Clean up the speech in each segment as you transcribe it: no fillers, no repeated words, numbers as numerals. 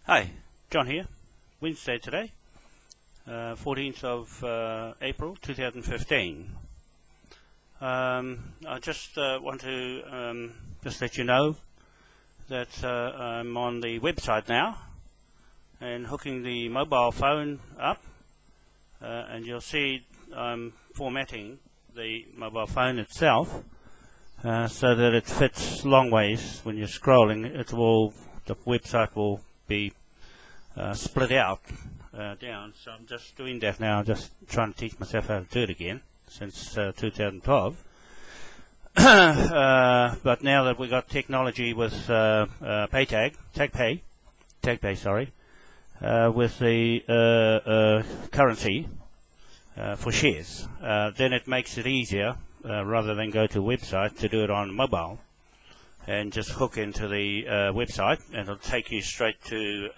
Hi, John here. Wednesday today, 14th of April 2015. I just want to just let you know that I'm on the website now and hooking the mobile phone up, and you'll see I'm formatting the mobile phone itself so that it fits long ways. When you're scrolling, the website will be split out down. So I'm just doing that now, just trying to teach myself how to do it again since 2012. But now that we got technology with TagPay, sorry, with the currency for shares, then it makes it easier rather than go to a website to do it on mobile. And just hook into the website, and it'll take you straight to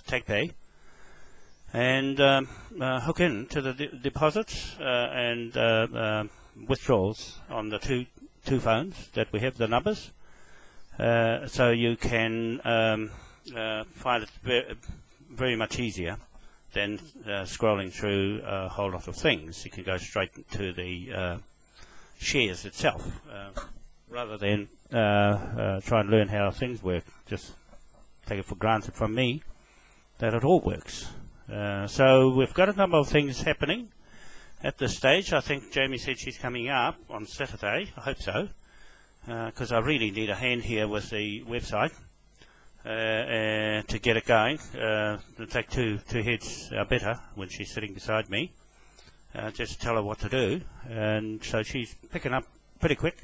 TagPay, and hook into the deposits and withdrawals on the two phones that we have, the numbers, so you can find it very much easier than scrolling through a whole lot of things. You can go straight to the shares itself, rather than try and learn how things work. Just take it for granted from me that it all works. So we've got a number of things happening at this stage. I think Jamie said she's coming up on Saturday. I hope so, because I really need a hand here with the website to get it going. It'll take two heads better when she's sitting beside me. Just tell her what to do, and so she's picking up pretty quick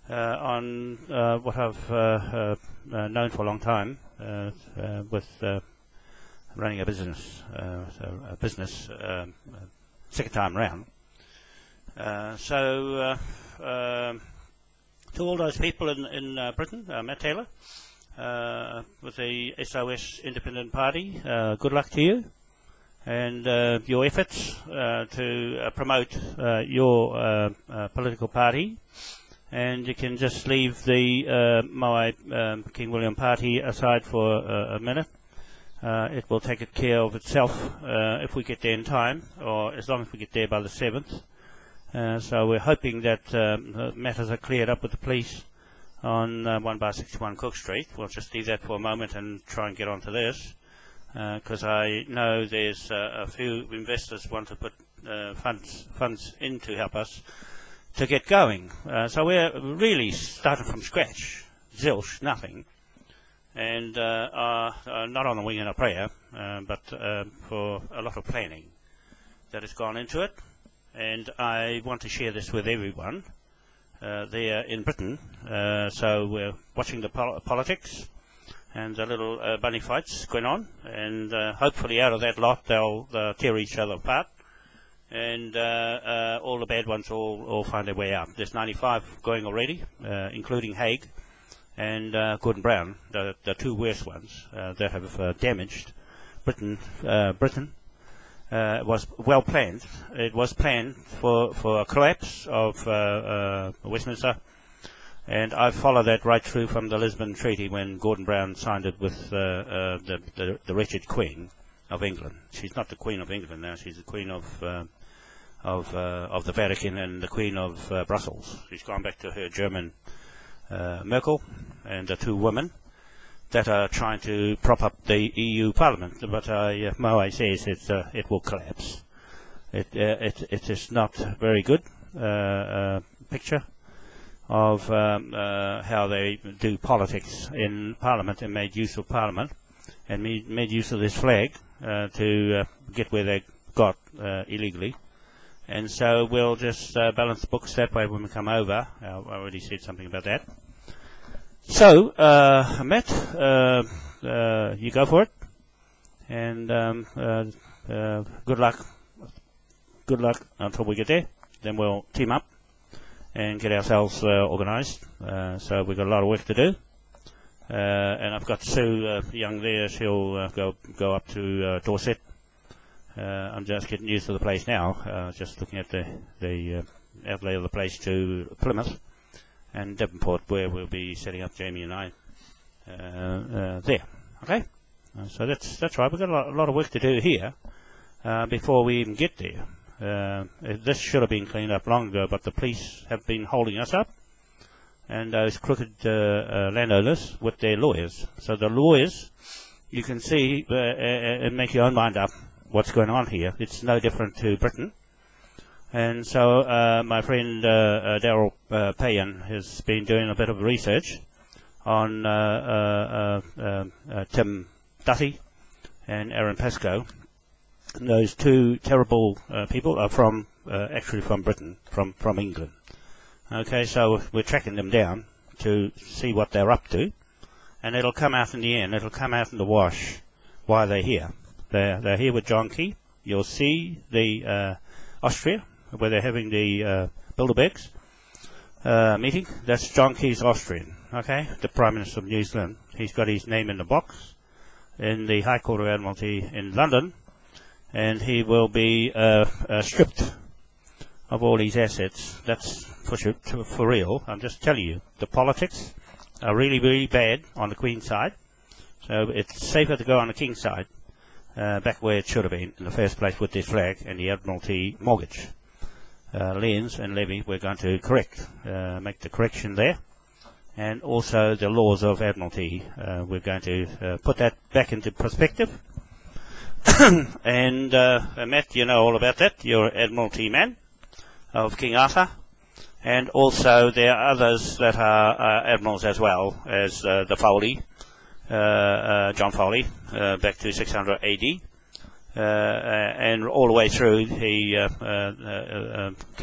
on what I've known for a long time with running a business, second time round. So to all those people in Britain, Matt Taylor, with the SOS Independent Party, good luck to you and your efforts to promote your political party. And you can just leave the Moai King William Party aside for a minute. It will take care of itself if we get there in time, or as long as we get there by the 7th. So we're hoping that matters are cleared up with the police on 1/61 Cook Street. We'll just leave that for a moment and try and get on to this, because I know there's a few investors want to put funds in to help us to get going. So we're really starting from scratch, zilch, nothing, and not on a wing and a prayer, but for a lot of planning that has gone into it. And I want to share this with everyone there in Britain. So we're watching the politics and the little bunny fights going on, and hopefully out of that lot they'll tear each other apart, and all the bad ones all find their way out. There's 95 going already, including Hague and Gordon Brown, the two worst ones that have damaged Britain. It was well planned. It was planned for a collapse of Westminster, and I followed that right through from the Lisbon Treaty when Gordon Brown signed it with the wretched Queen of England. She's not the Queen of England now. She's the Queen of the Vatican and the Queen of Brussels. She's gone back to her German Merkel and the two women that are trying to prop up the EU Parliament. But Moai says it will collapse. It is not a very good picture of how they do politics in Parliament, and made use of Parliament and made use of this flag to get where they got illegally. And so we'll just balance the books that way when we come over. I already said something about that. So, Matt, you go for it, and good luck. Good luck until we get there. Then we'll team up and get ourselves organised. So we've got a lot of work to do. And I've got Sue Young there. She'll go up to Dorset. I'm just getting used to the place now. Just looking at the outlay of the place to Plymouth and Devonport, where we'll be setting up, Jamie and I, there. Okay? So that's right. We've got a lot of work to do here before we even get there. This should have been cleaned up long ago, but the police have been holding us up, and those crooked landowners with their lawyers. So the lawyers, you can see and make your own mind up what's going on here. It's no different to Britain. And so my friend Daryl Payan has been doing a bit of research on Tim Duthie and Aaron Pascoe. And those two terrible people are from actually from Britain, from England. Okay, so we're tracking them down to see what they're up to, and it'll come out in the end. It'll come out in the wash why they're here. They're here with John Key. You'll see the Austria, where they're having the Bilderbergs meeting. That's John Key's Austrian, okay, the Prime Minister of New Zealand. He's got his name in the box in the High Court of Admiralty in London, and he will be stripped of all his assets. That's for real. I'm just telling you, the politics are really, really bad on the Queen's side, so it's safer to go on the King's side, back where it should have been in the first place with this flag and the Admiralty mortgage. Liens and levy, we're going to correct, make the correction there, and also the laws of Admiralty, we're going to put that back into perspective. And Matt, you know all about that. You're an Admiralty man of King Arthur, and also there are others that are admirals as well as the Foley, John Foley, back to 600 AD. And all the way through, King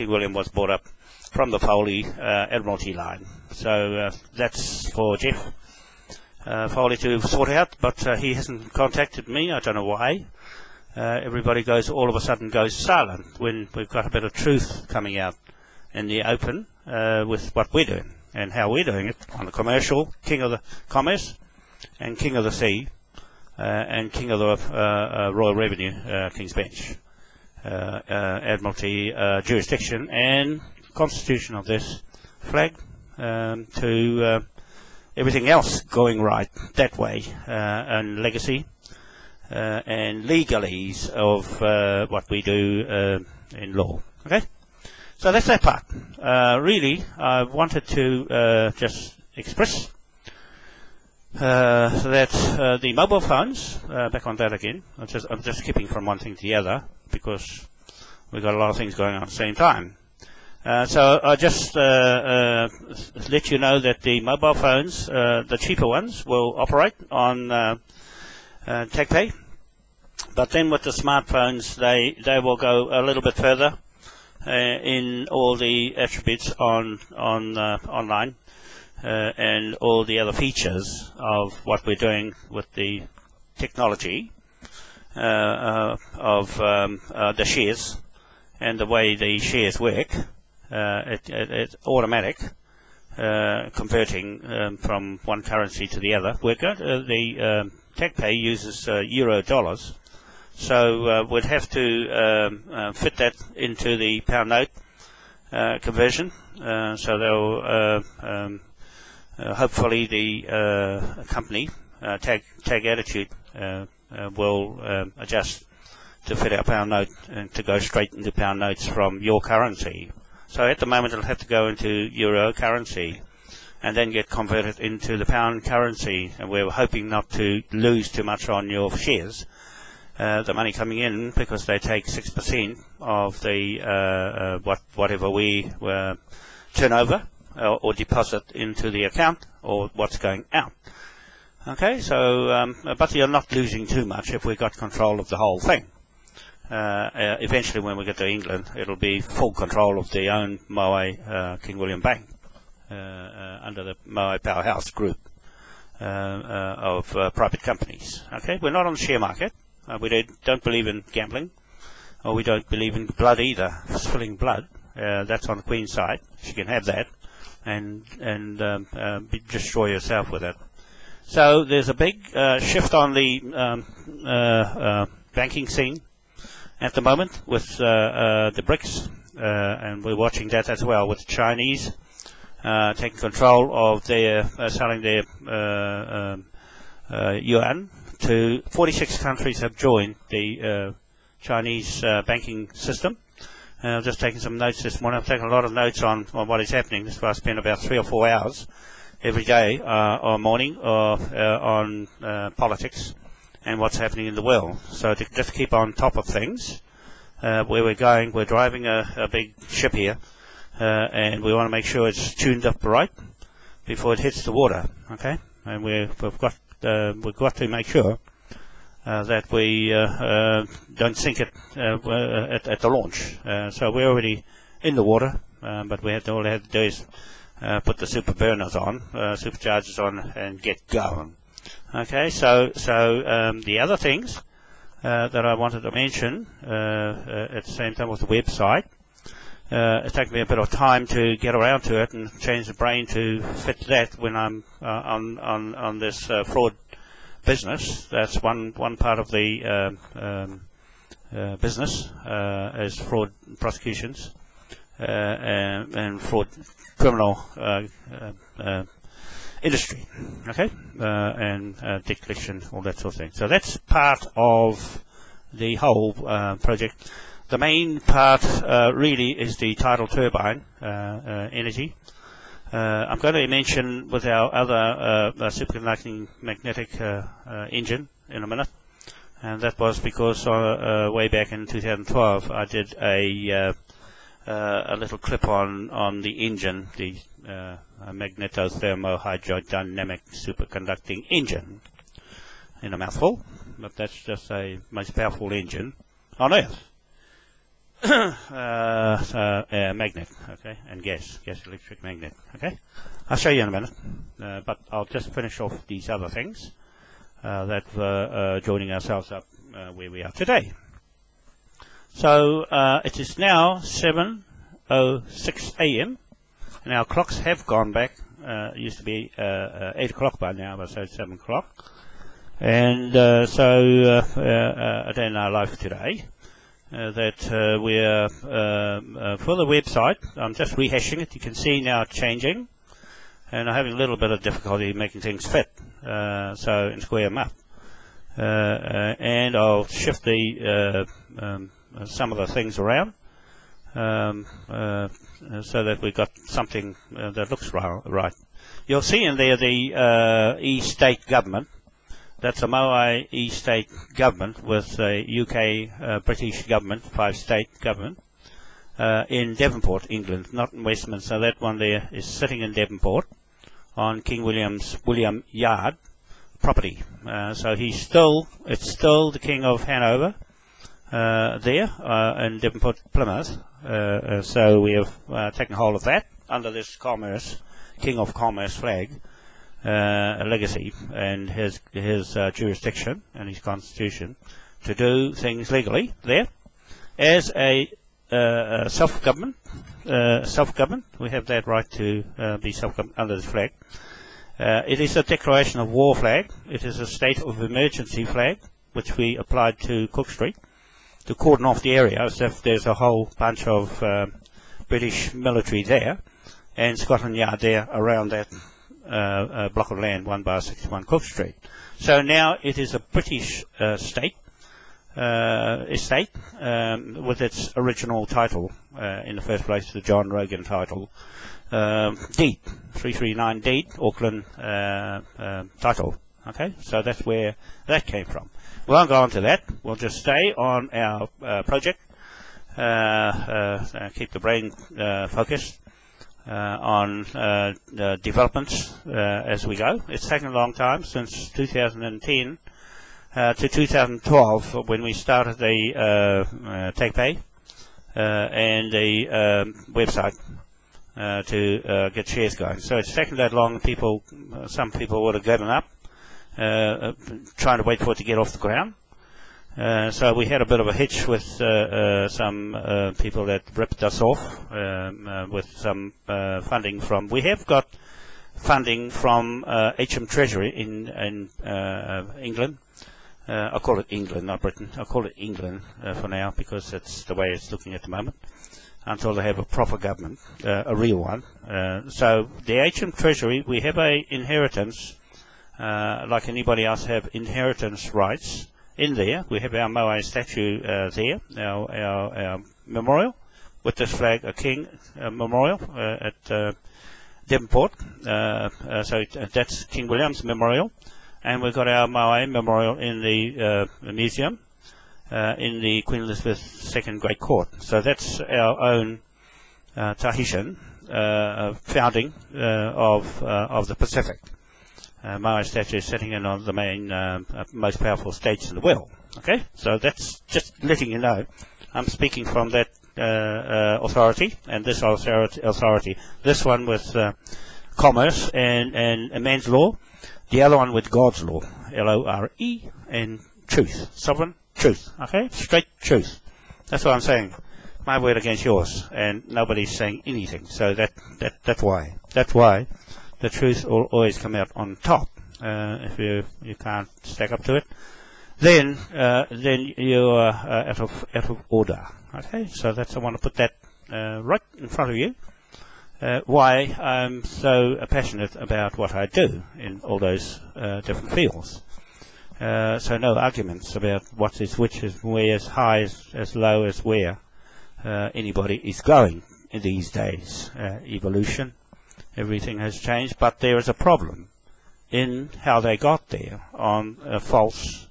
William was brought up from the Foley Admiralty line. So that's for Jeff Foley to sort out, but he hasn't contacted me. I don't know why. Everybody all of a sudden goes silent when we've got a bit of truth coming out in the open with what we're doing and how we're doing it on the commercial, King of the Commerce and King of the Sea. And King of the Royal Revenue, King's Bench, Admiralty jurisdiction, and constitution of this flag, to everything else going right that way, and legacy and legalese of what we do in law. Okay, so that's that part. Really, I wanted to just express that the mobile phones, back on that again, I'm just skipping from one thing to the other because we've got a lot of things going on at the same time. So I just let you know that the mobile phones, the cheaper ones, will operate on TagPay, but then with the smartphones, they will go a little bit further in all the attributes online. And all the other features of what we're doing with the technology of the shares and the way the shares work. It's automatic converting from one currency to the other. The TagPay uses euro dollars, so we'd have to fit that into the pound note conversion. So they'll hopefully the company, Tag Attitude, will adjust to fit our pound note and to go straight into pound notes from your currency. So at the moment it'll have to go into euro currency and then get converted into the pound currency, and we're hoping not to lose too much on your shares, the money coming in, because they take 6% of the whatever we turn over or deposit into the account, or what's going out. Okay, so but you're not losing too much if we got control of the whole thing. Eventually, when we get to England, it'll be full control of the own Moai King William Bank under the Moai Powerhouse group of private companies. Okay, we're not on the share market. We don't believe in gambling, or we don't believe in blood either, spilling blood. That's on the Queen's side. She can have that, and destroy yourself with it. So there's a big shift on the banking scene at the moment with the BRICS, and we're watching that as well, with the Chinese taking control of their selling their yuan to 46 countries have joined the Chinese banking system. I've just taken some notes this morning. I've taken a lot of notes on what is happening. This is why I spend about 3 or 4 hours every day or morning on politics and what's happening in the world. So to just keep on top of things, where we're going, we're driving a big ship here, and we want to make sure it's tuned up right before it hits the water. Okay, and we've got to make sure that we don't sink it at the launch. So we're already in the water, but all we have to do is put the super burners on, superchargers on, and get going. Okay, so the other things that I wanted to mention at the same time was the website. It's taken me a bit of time to get around to it and change the brain to fit that when I'm on this fraud business. That's one part of the business is fraud prosecutions and fraud criminal industry, okay, and debt collection, all that sort of thing. So that's part of the whole project. The main part really is the tidal turbine energy. I'm going to mention with our other superconducting magnetic engine in a minute, and that was because way back in 2012 I did a little clip on the engine, the magnetothermohydrodynamic superconducting engine, in a mouthful, but that's just a most powerful engine on Earth. Magnet, okay, and gas electric magnet, okay. I'll show you in a minute, but I'll just finish off these other things that were joining ourselves up where we are today. So it is now 7:06 a.m. and our clocks have gone back. It used to be 8 o'clock by now, but so it's 7 o'clock. And so a day in our life today. That we're for the website. I'm just rehashing it. You can see now it's changing, and I'm having a little bit of difficulty making things fit, so and square them up. And I'll shift the some of the things around so that we've got something that looks right. You'll see in there the E-state government. That's a MOAI E-state government with the UK British government, 5-state government, in Devonport, England, not in Westminster. That one there is sitting in Devonport on King William Yard property. So it's still the King of Hanover there in Devonport, Plymouth. So we have taken hold of that under this King of Commerce flag. Legacy and his jurisdiction and his constitution to do things legally there as a self-government. We have that right to be self-government under this flag. It is a declaration of war flag. It is a state of emergency flag, which we applied to Cook Street to cordon off the area as if there's a whole bunch of British military there and Scotland Yard there around that block of land, 1/61 Cook Street. So now it is a British estate with its original title in the first place, the John Rogan title, deed, 339 deed, Auckland title. Okay, so that's where that came from. We won't go on to that. We'll just stay on our project, keep the brain focused. On developments as we go. It's taken a long time, since 2010 to 2012 when we started the Take Pay and the website to get shares going. So it's taken that long. Some people would have given up trying to wait for it to get off the ground. So we had a bit of a hitch with some people that ripped us off with some funding from. We have got funding from HM Treasury in England. I call it England, not Britain. I call it England for now because that's the way it's looking at the moment. Until they have a proper government, a real one. So the HM Treasury, we have a inheritance like anybody else, have inheritance rights in there. We have our Moai statue there, our memorial, with this flag, a king memorial at Devonport. So that's King William's memorial. And we've got our Moai memorial in the museum in the Queen Elizabeth II Great Court. So that's our own Tahitian founding of the Pacific. Moai statue is sitting in on the main most powerful states in the world. Okay, so that's just letting you know. I'm speaking from that authority, and this authority, this one with commerce and man's law, the other one with God's law, L-O-R-E, and truth, sovereign truth. Okay, straight truth. That's what I'm saying. My word against yours, and nobody's saying anything. So that's why the truth will always come out on top. If you can't stack up to it, then you are out of order. Okay, so I want to put that right in front of you. Why I'm so passionate about what I do in all those different fields. So no arguments about what is which, is where, as high as low as where anybody is going in these days. Evolution, everything has changed, but there is a problem in how they got there on a false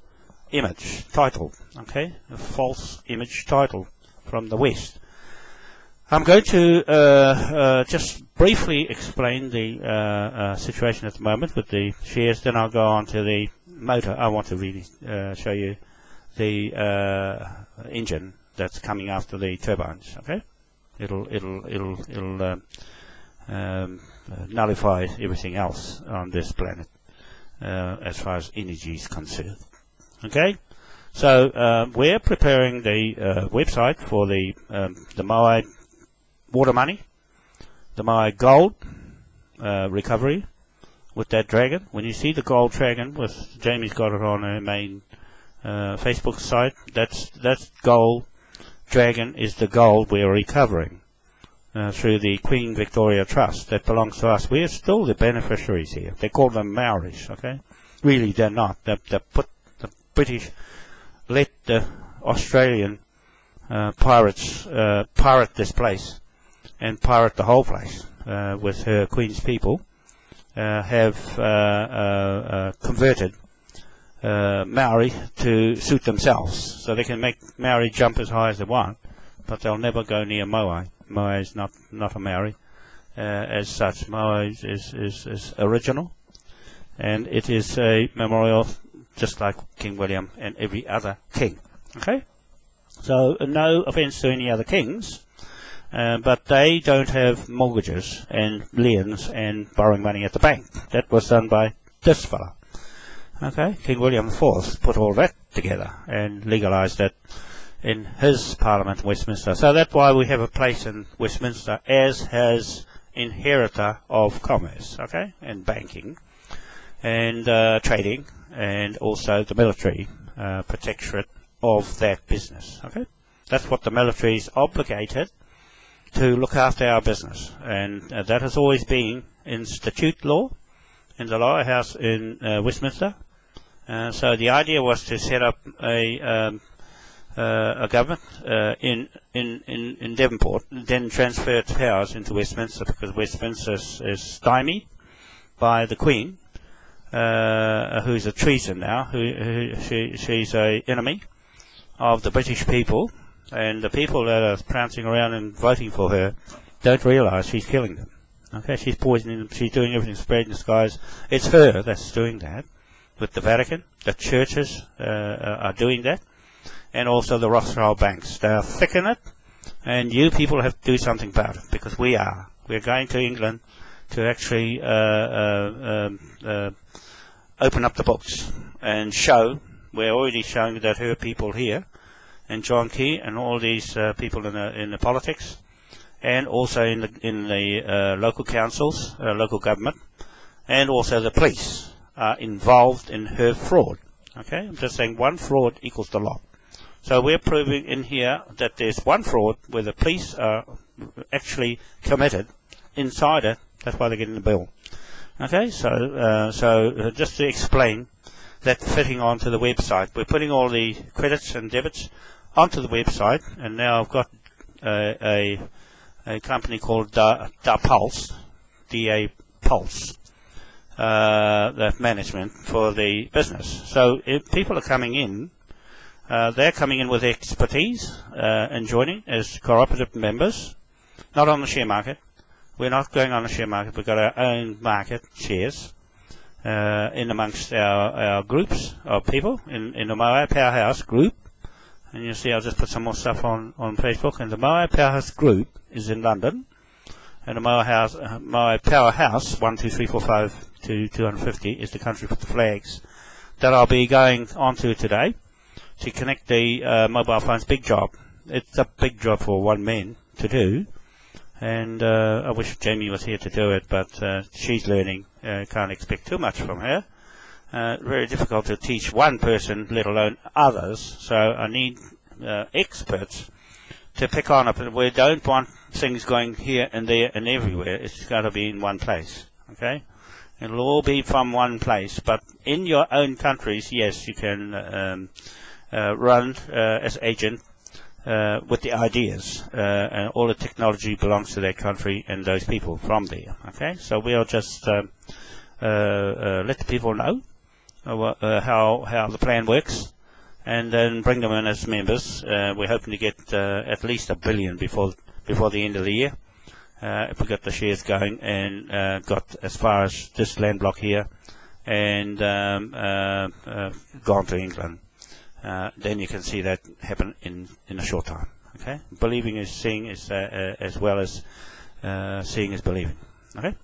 image title. Okay, a false image title from the West. I'm going to just briefly explain the situation at the moment with the shares, then I'll go on to the motor. I want to really show you the engine that's coming after the turbines. Okay, it'll nullify everything else on this planet as far as energy is concerned. Okay, so we're preparing the website for the Moai water money, the Moai gold recovery with that dragon. When you see the gold dragon, with Jamie's got it on her main Facebook site, that's gold dragon is the gold we're recovering through the Queen Victoria Trust that belongs to us. We're still the beneficiaries here. They call them Maoris, okay? Really, they're not. They put the British let the Australian pirates pirate this place and pirate the whole place with her Queen's people, have converted Maori to suit themselves, so they can make Maori jump as high as they want, but they'll never go near Moai. Moai is not a Maori as such. Moai is original, and it is a memorial just like King William and every other king. Okay, so no offence to any other kings, but they don't have mortgages and liens and borrowing money at the bank. That was done by this fella. Okay, King William IV put all that together and legalised it in his Parliament, Westminster. So that's why we have a place in Westminster, as has inheritor of commerce, okay, and banking, and trading, and also the military protectorate of that business. Okay, that's what the military is obligated to look after our business, and that has always been in statute law in the lower house in Westminster. So the idea was to set up a government in Devonport, then transfer its powers into Westminster, because Westminster is stymied by the Queen, who's a treason now. She's a enemy of the British people, and the people that are prancing around and voting for her don't realise she's killing them. Okay, she's poisoning them. She's doing everything, spreading the skies. It's her that's doing that. With the Vatican, the churches are doing that, and also the Rothschild banks. They are thick in it, and you people have to do something about it, because we are. We're going to England to actually open up the books and show. We're already showing that her people here, and John Key, and all these people in the politics, and also in the local councils, local government, and also the police, are involved in her fraud. Okay, I'm just saying one fraud equals the lot. So we're proving in here that there's one fraud where the police are actually committed inside it. That's why they're getting the bill. Okay, so just to explain that fitting onto the website, we're putting all the credits and debits onto the website, and now I've got a company called Da Pulse, DA Pulse, that management for the business. So if people are coming in, they're coming in with expertise and joining as cooperative members, not on the share market. We're not going on the share market. We've got our own market shares in amongst our groups of people in the Moai Powerhouse group. And you'll see I'll just put some more stuff on Facebook. And the Moai Powerhouse group is in London. And the Moai Powerhouse 1, 2, 3, 4, 5 to 250 is the country with the flags that I'll be going onto today to connect the mobile phones. Big job. It's a big job for one man to do. And I wish Jamie was here to do it, but she's learning. Can't expect too much from her. Very difficult to teach one person, let alone others. So I need experts to pick on it. But we don't want things going here and there and everywhere. It's got to be in one place. Okay? It'll all be from one place. But in your own countries, yes, you can run as agent. With the ideas, and all the technology belongs to their country and those people from there. Okay, so we'll just let the people know how the plan works, and then bring them in as members. We're hoping to get at least $1 billion before the end of the year, if we got the shares going and got as far as this land block here, and gone to England. Then you can see that happen in a short time. Okay, believing is seeing is as well as seeing is believing. Okay,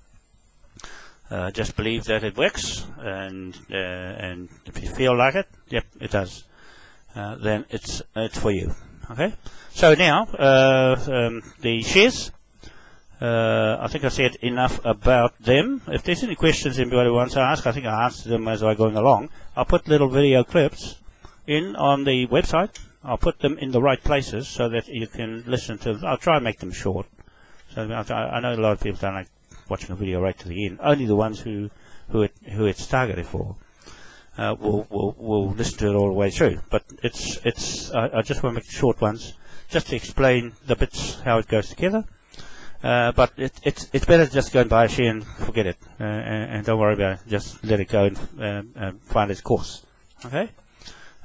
just believe that it works, and if you feel like it, yep, it does. Then it's for you. Okay, so now the shares. I think I said enough about them. If there's any questions anybody wants to ask, I think I answered them as I'm going along. I'll put little video clips in on the website. I'll put them in the right places so that you can listen to them. I'll try and make them short. So I know a lot of people don't like watching a video right to the end. Only the ones who it's targeted for will listen to it all the way through. But I just want to make short ones just to explain the bits how it goes together. But it's better to just go and buy a share and forget it, and don't worry about it. Just let it go and find its course. Okay.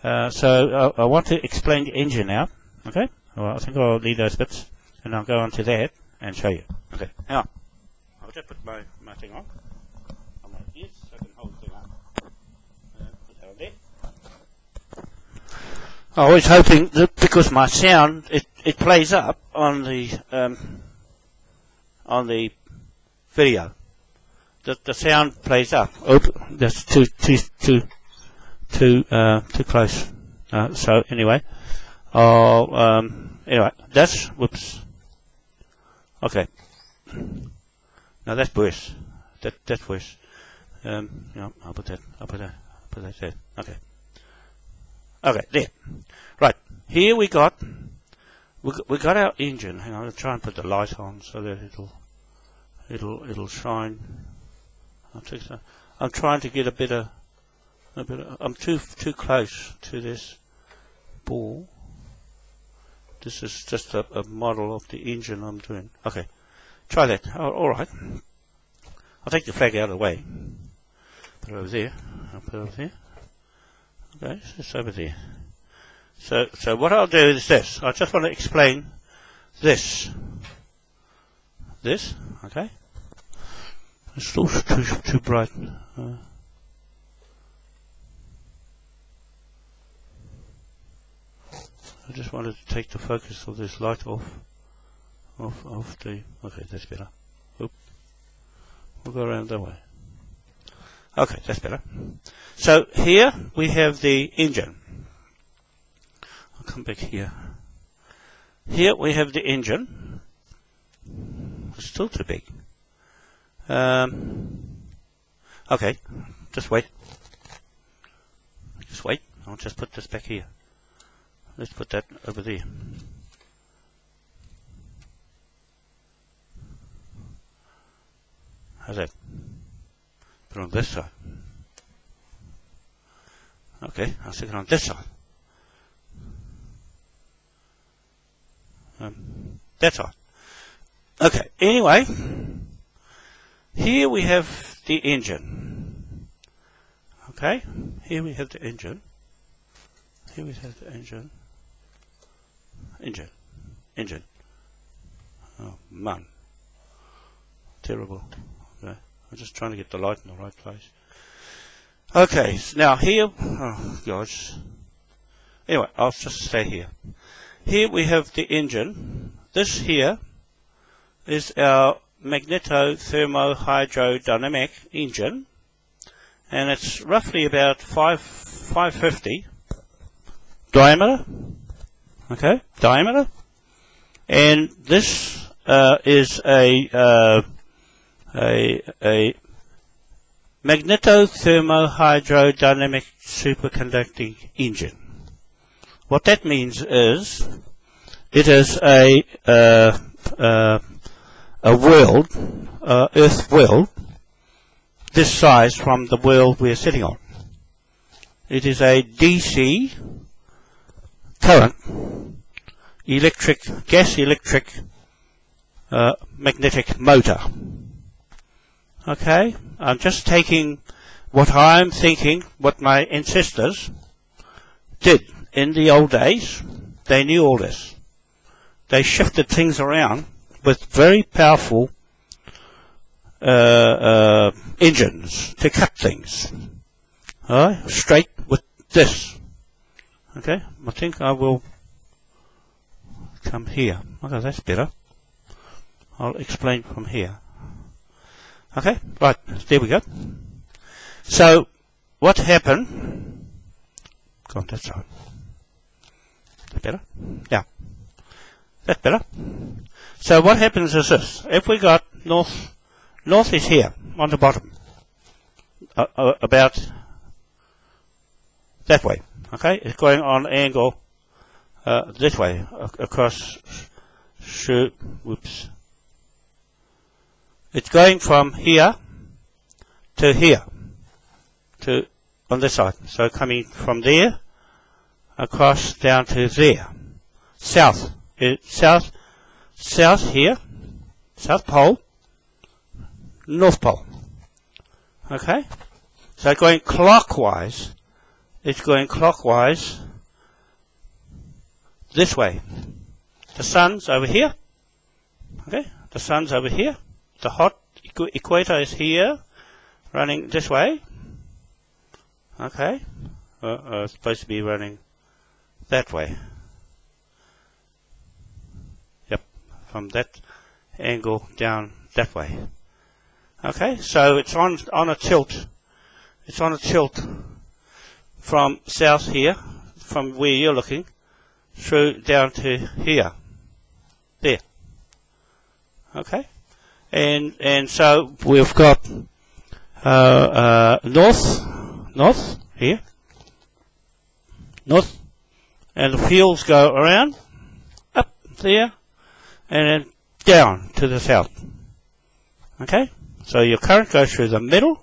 So I want to explain the engine now. Okay. Well, I think I'll leave those bits, and I'll go on to that and show you. Okay. Now, I'll just put my thing on my ears so I can hold the thing up. Put that on there. I was hoping that because my sound it plays up on the video. The sound plays up. Oh, that's too close. So anyway, anyway, that's whoops. Okay. Now that's worse. That's worse. No, I'll put that there. Okay. Okay, there. Right. Here we got our engine. Hang on, I'll try and put the light on so that it'll shine. I'm trying to get a bit of I'm too close to this ball. This is just a model of the engine I'm doing. Okay, try that. Oh, all right. I'll take the flag out of the way. Put it over there. I'll put it over there. Okay, so it's over there. So what I'll do is this. I just want to explain this. This, okay. It's still too bright. I just wanted to take the focus of this light off the. Okay, that's better. Oop. We'll go around that way. Okay, that's better. So here we have the engine. I'll come back here. Here we have the engine. It's still too big. Okay, just wait. Just wait. I'll just put this back here. Let's put that over there. How's that? Put it on this side. Okay, I'll stick it on this side. That side. Okay, anyway, here we have the engine. Okay, here we have the engine. Here we have the engine. Engine. Oh, man. Terrible. Okay. I'm just trying to get the light in the right place. Okay, so now here, oh gosh. Anyway, I'll just stay here. Here we have the engine. This here is our magneto-thermo-hydrodynamic engine, and it's roughly about 550 diameter. Okay, diameter, and this is a magneto-thermo-hydrodynamic superconducting engine. What that means is it is a world, Earth world, this size from the world we're sitting on. It is a DC current, gas electric magnetic motor. Okay, I'm just taking what I'm thinking, what my ancestors did in the old days. They knew all this. They shifted things around with very powerful engines to cut things. Alright, straight with this. Okay, I think I will come here. Okay, that's better. I'll explain from here. Okay, right, there we go. So, what happened? Go on that side. That better? Yeah. That's better. So what happens is this. If we got north is here, on the bottom. About that way. Okay, it's going on angle this way, across, whoops. It's going from here to here, to on this side. So coming from there, across down to there. South. South here, South Pole, North Pole. Okay? So going clockwise, it's going clockwise this way. The sun's over here. Okay? The sun's over here. The hot equator is here, running this way. Okay? It's supposed to be running that way. From that angle down that way. Okay, so it's on a tilt. It's on a tilt from south here, from where you're looking, through down to here. There. Okay? And so we've got north here. North, and the fields go around up there and then down to the south. Okay? So your current goes through the middle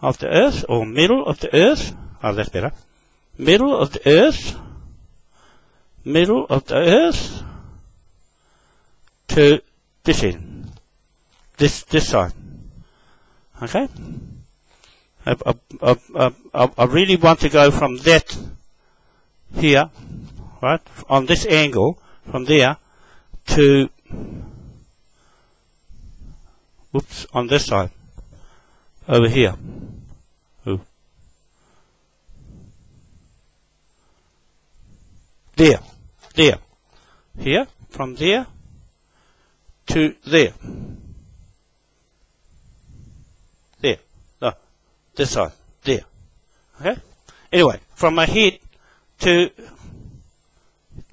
of the earth, or middle of the earth. Oh, that's better. Middle of the earth to this end. This side. Okay? I really want to go from that here, right, on this angle, from there to, whoops, on this side, over here. Ooh. There, here, from there to there. There, no, this side, there. Okay? Anyway, from my head to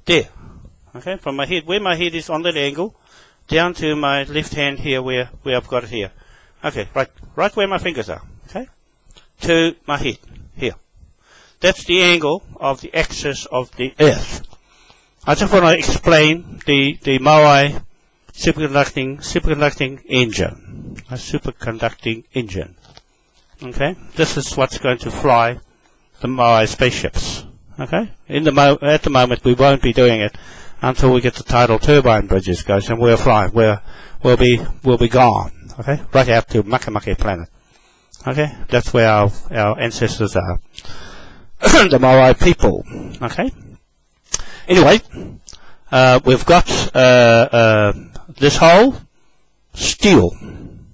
there. Okay, from my head, where my head is on that angle, down to my left hand here, where I've got it here. Okay, right where my fingers are. Okay, to my head here. That's the angle of the axis of the Earth. I just want to explain the MOAI superconducting engine, a superconducting engine. Okay, this is what's going to fly the MOAI spaceships. Okay, at the moment we won't be doing it until we get the tidal turbine bridges going, and we'll fly. We'll be gone. Okay, right out to MOAI Planet. Okay, that's where our ancestors are. The Moai people. Okay. Anyway, we've got this hole, steel,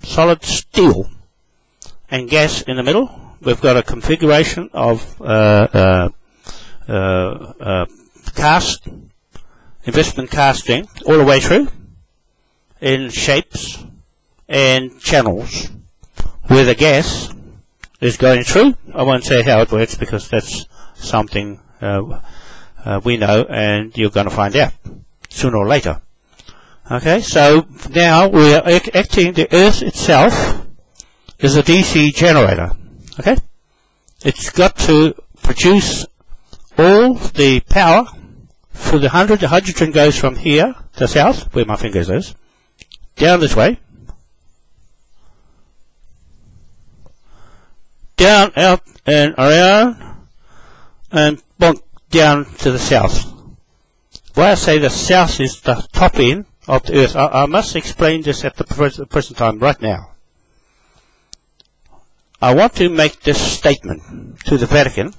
solid steel, and gas in the middle. We've got a configuration of investment casting all the way through in shapes and channels where the gas is going through. I won't say how it works because that's something we know and you're going to find out sooner or later. Okay, so now we are acting. The Earth itself is a DC generator. Okay, it's got to produce all the power for the hydrogen goes from here to south, where my fingers is, down this way, down, out, and around, and bonk, down to the south. Why I say the south is the top end of the Earth, I must explain this at the present time, right now. I want to make this statement to the Vatican,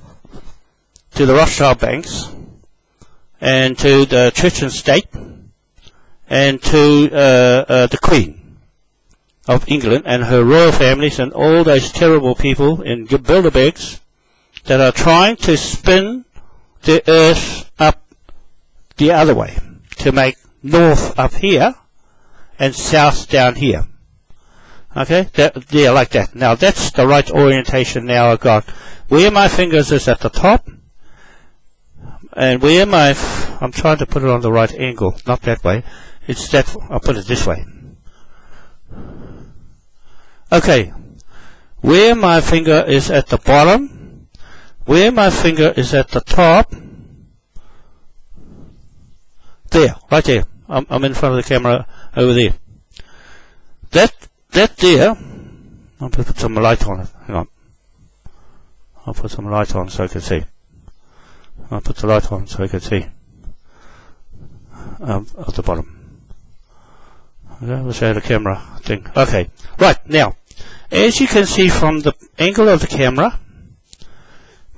to the Rothschild banks, and to the Church and State, and to the Queen of England and her royal families and all those terrible people in Bilderbergs that are trying to spin the Earth up the other way, to make north up here and south down here. Okay, yeah, like that. Now that's the right orientation now I've got. Where my fingers is at the top, and where I'm trying to put it on the right angle, not that way. It's that, I'll put it this way. Okay, where my finger is at the bottom, where my finger is at the top, there, right there. I'm in front of the camera over there. That there, I'll put some light on it. Hang on. I'll put some light on so I can see. I'll put the light on so I can see. At the bottom. Okay, let's show the camera thing. Okay, right, now, as you can see from the angle of the camera,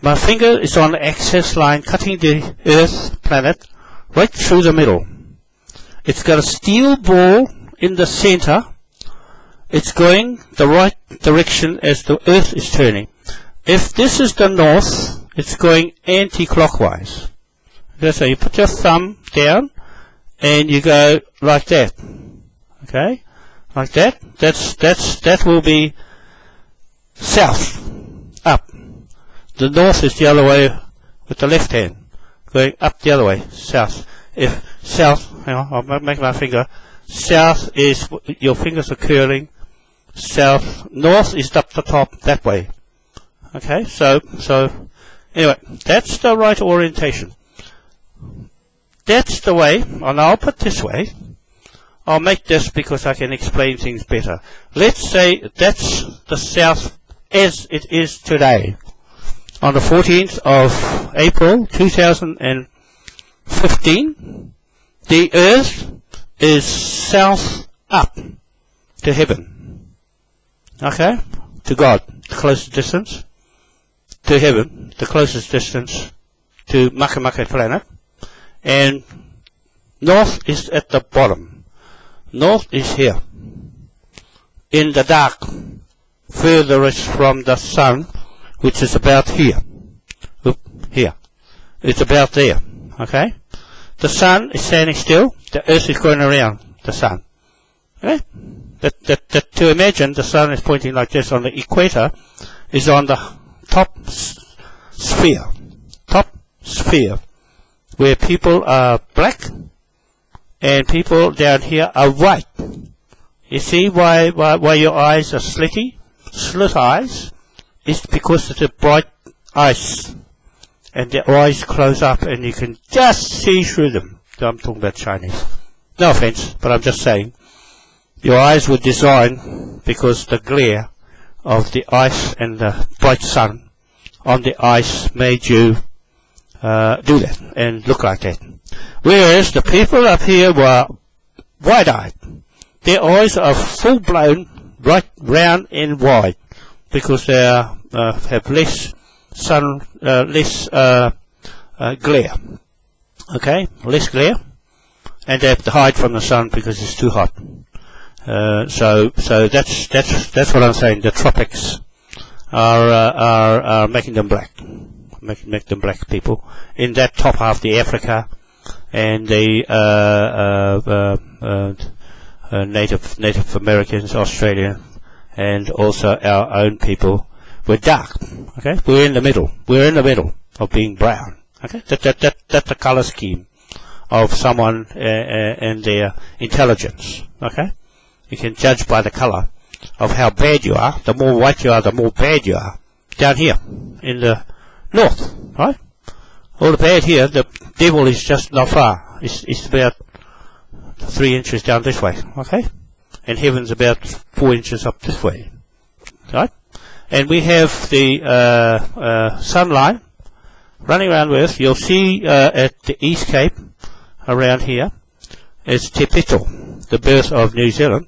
my finger is on the axis line cutting the Earth planet right through the middle. It's got a steel ball in the center. It's going the right direction as the Earth is turning. If this is the north, it's going anti-clockwise. Okay, so you put your thumb down and you go like that. Okay, like that. That will be south, up. The north is the other way with the left hand, going up the other way, south. If south, hang on, I'll make my finger. South is, your fingers are curling. South, north is up the top, that way. Okay, so anyway, that's the right orientation. That's the way, and I'll put this way. I'll make this because I can explain things better. Let's say that's the south as it is today. On the 14th of April 2015, the Earth is south up to heaven. Okay? To God, the closest distance. To heaven, the closest distance to MOAI Planet. And north is at the bottom. North is here. In the dark. Furthest from the sun, which is about here. Here. It's about there. Okay? The sun is standing still. The Earth is going around the sun. Okay? To imagine the sun is pointing like this on the equator is on the top sphere, where people are black and people down here are white. You see why your eyes are slitty? Slit eyes is because it's a bright ice and the eyes close up and you can just see through them. I'm talking about Chinese. No offense, but I'm just saying your eyes were designed because the glare of the ice and the bright sun on the ice made you do that and look like that. Whereas the people up here were wide-eyed. Their eyes are full-blown, right round and wide, because they have less sun, less glare. Okay, less glare, and they have to hide from the sun because it's too hot. So that's what I'm saying. The tropics are making them black, make them black people in that top half, the Africa and the Native Americans, Australia, and also our own people. We're dark. Okay, we're in the middle. We're in the middle of being brown. Okay, that's the color scheme of someone and their intelligence. Okay, you can judge by the color of how bad you are. The more white you are, the more bad you are. Down here in the north, right? All the bad here, the devil is just not far. It's about 3 inches down this way. Okay, and heaven's about 4 inches up this way, right? And we have the sun line running around Earth. You'll see at the East Cape around here is Te Pito, the birth of New Zealand.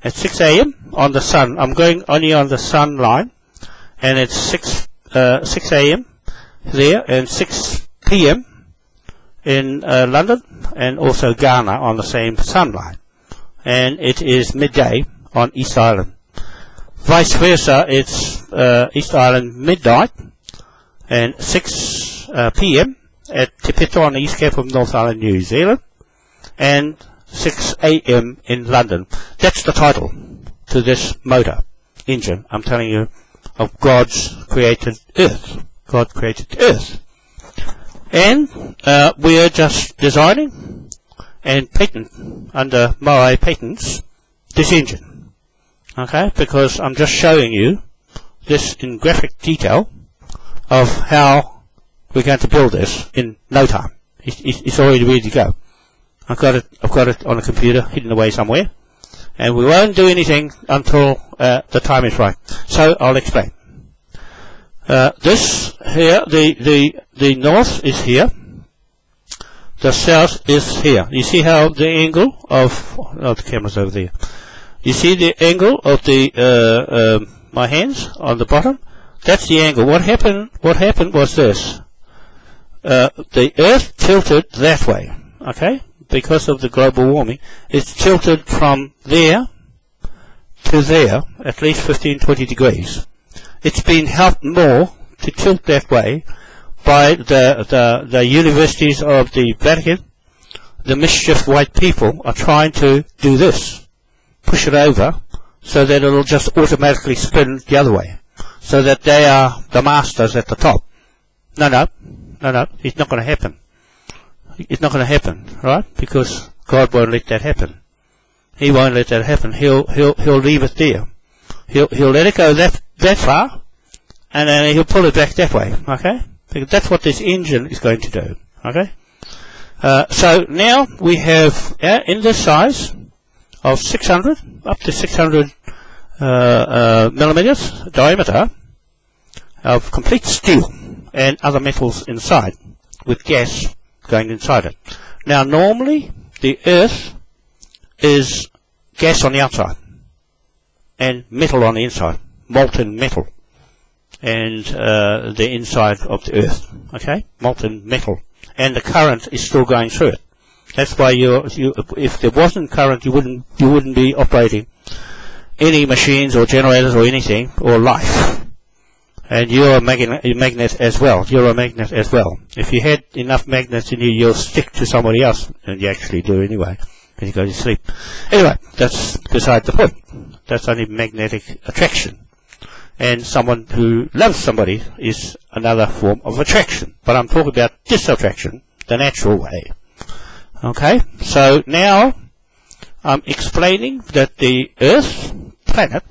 At 6 a.m. on the sun, I'm going only on the sun line, and it's 6 a.m. there, and 6 p.m. in London, and also Ghana on the same sun line. And it is midday on East Island. Vice versa, it's East Island midnight, and 6 p.m. at Te Pito on the East Cape of North Island, New Zealand, and 6 a.m. in London. That's the title to this motor engine, I'm telling you, of God's created Earth. God created Earth. And we are just designing and patent under MOAI patents this engine. Okay, because I'm just showing you this in graphic detail of how we're going to build this in no time. It's already ready to go. I've got it on a computer hidden away somewhere, and we won't do anything until the time is right. So I'll explain. This here, the north is here, the south is here. You see how the angle of the camera's over there. You see the angle of the my hands on the bottom. That's the angle. What happened was this. The Earth tilted that way. Okay. Because of the global warming, it's tilted from there to there, at least 15-20 degrees. It's been helped more to tilt that way by the universities of the Vatican. The mischief white people are trying to do this, push it over, so that it'll just automatically spin the other way, so that they are the masters at the top. No, it's not going to happen. It's not going to happen, right? Because God won't let that happen. He won't let that happen. He'll leave it there. He'll let it go that far, and then he'll pull it back that way. Okay? Because that's what this engine is going to do. Okay? So now we have in this size of 600 up to 600 millimeters diameter of complete steel and other metals inside with gas going inside it. Now normally the Earth is gas on the outside and metal on the inside, molten metal, and the inside of the Earth, okay, molten metal, and the current is still going through it. That's why if there wasn't current, you wouldn't be operating any machines or generators or anything or life. And you're a magnet as well. You're a magnet as well. If you had enough magnets in you, you'll stick to somebody else, and you actually do anyway when you go to sleep. Anyway, that's beside the point. That's only magnetic attraction. And someone who loves somebody is another form of attraction. But I'm talking about disattraction, the natural way. Okay, so now I'm explaining that the Earth planet,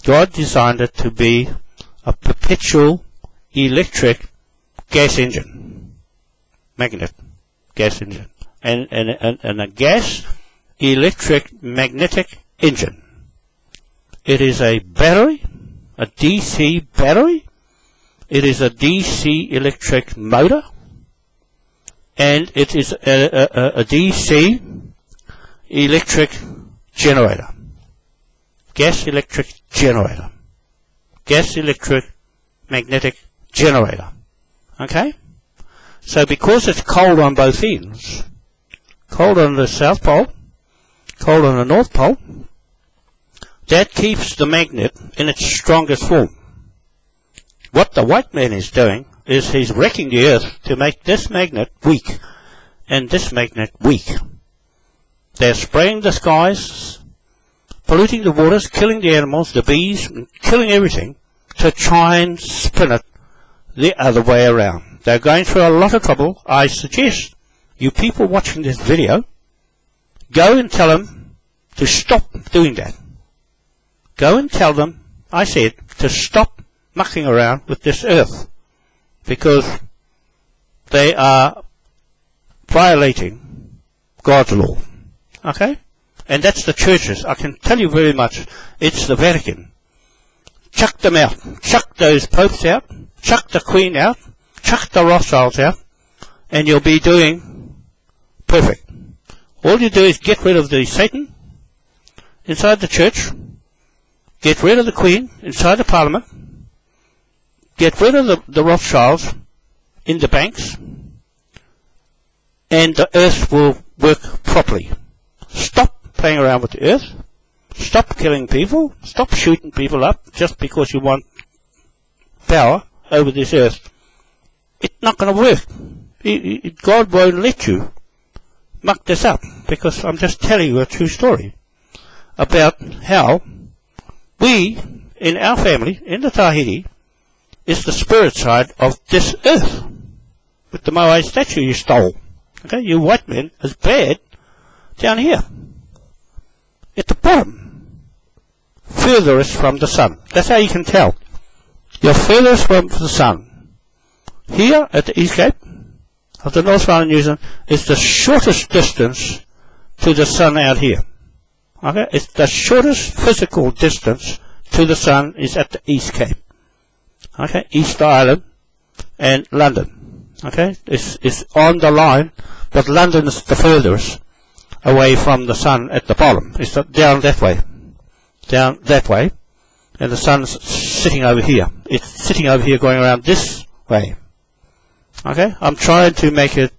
God designed it to be a perpetual electric gas engine, magnet gas engine, and a gas electric magnetic engine. It is a battery, a DC battery. It is a DC electric motor, and it is a DC electric generator. Gas electric generator. Gas electric magnetic generator. Okay? So because it's cold on both ends, cold on the South Pole, cold on the North Pole, that keeps the magnet in its strongest form. What the white man is doing is he's wrecking the Earth to make this magnet weak and this magnet weak. They're spraying the skies, polluting the waters, killing the animals, the bees, killing everything to try and spin it the other way around. They're going through a lot of trouble. I suggest you people watching this video go and tell them to stop doing that. Go and tell them, I said, to stop mucking around with this Earth, because they are violating God's law. Okay? And that's the churches. I can tell you very much, it's the Vatican. Chuck them out. Chuck those popes out. Chuck the Queen out. Chuck the Rothschilds out. And you'll be doing perfect. All you do is get rid of the Satan inside the church. Get rid of the Queen inside the Parliament. Get rid of the Rothschilds in the banks, and the Earth will work properly. Stop playing around with the Earth. Stop killing people. Stop shooting people up just because you want power over this Earth. It's not going to work. God won't let you muck this up, because I'm just telling you a true story about how we, in our family, in the Tahiti, is the spirit side of this Earth. With the Moai statue you stole. Okay, you white men is bad down here. At the bottom. Furthest from the sun. That's how you can tell. You're furthest from the sun. Here at the East Cape of the North Island, New Zealand, is the shortest distance to the sun out here. Okay, it's the shortest physical distance to the sun is at the East Cape. Okay, East Island and London. Okay, it's on the line, but London is the furthest away from the sun at the bottom. It's down that way. Down that way. And the sun's sitting over here. It's sitting over here going around this way. Okay, I'm trying to make it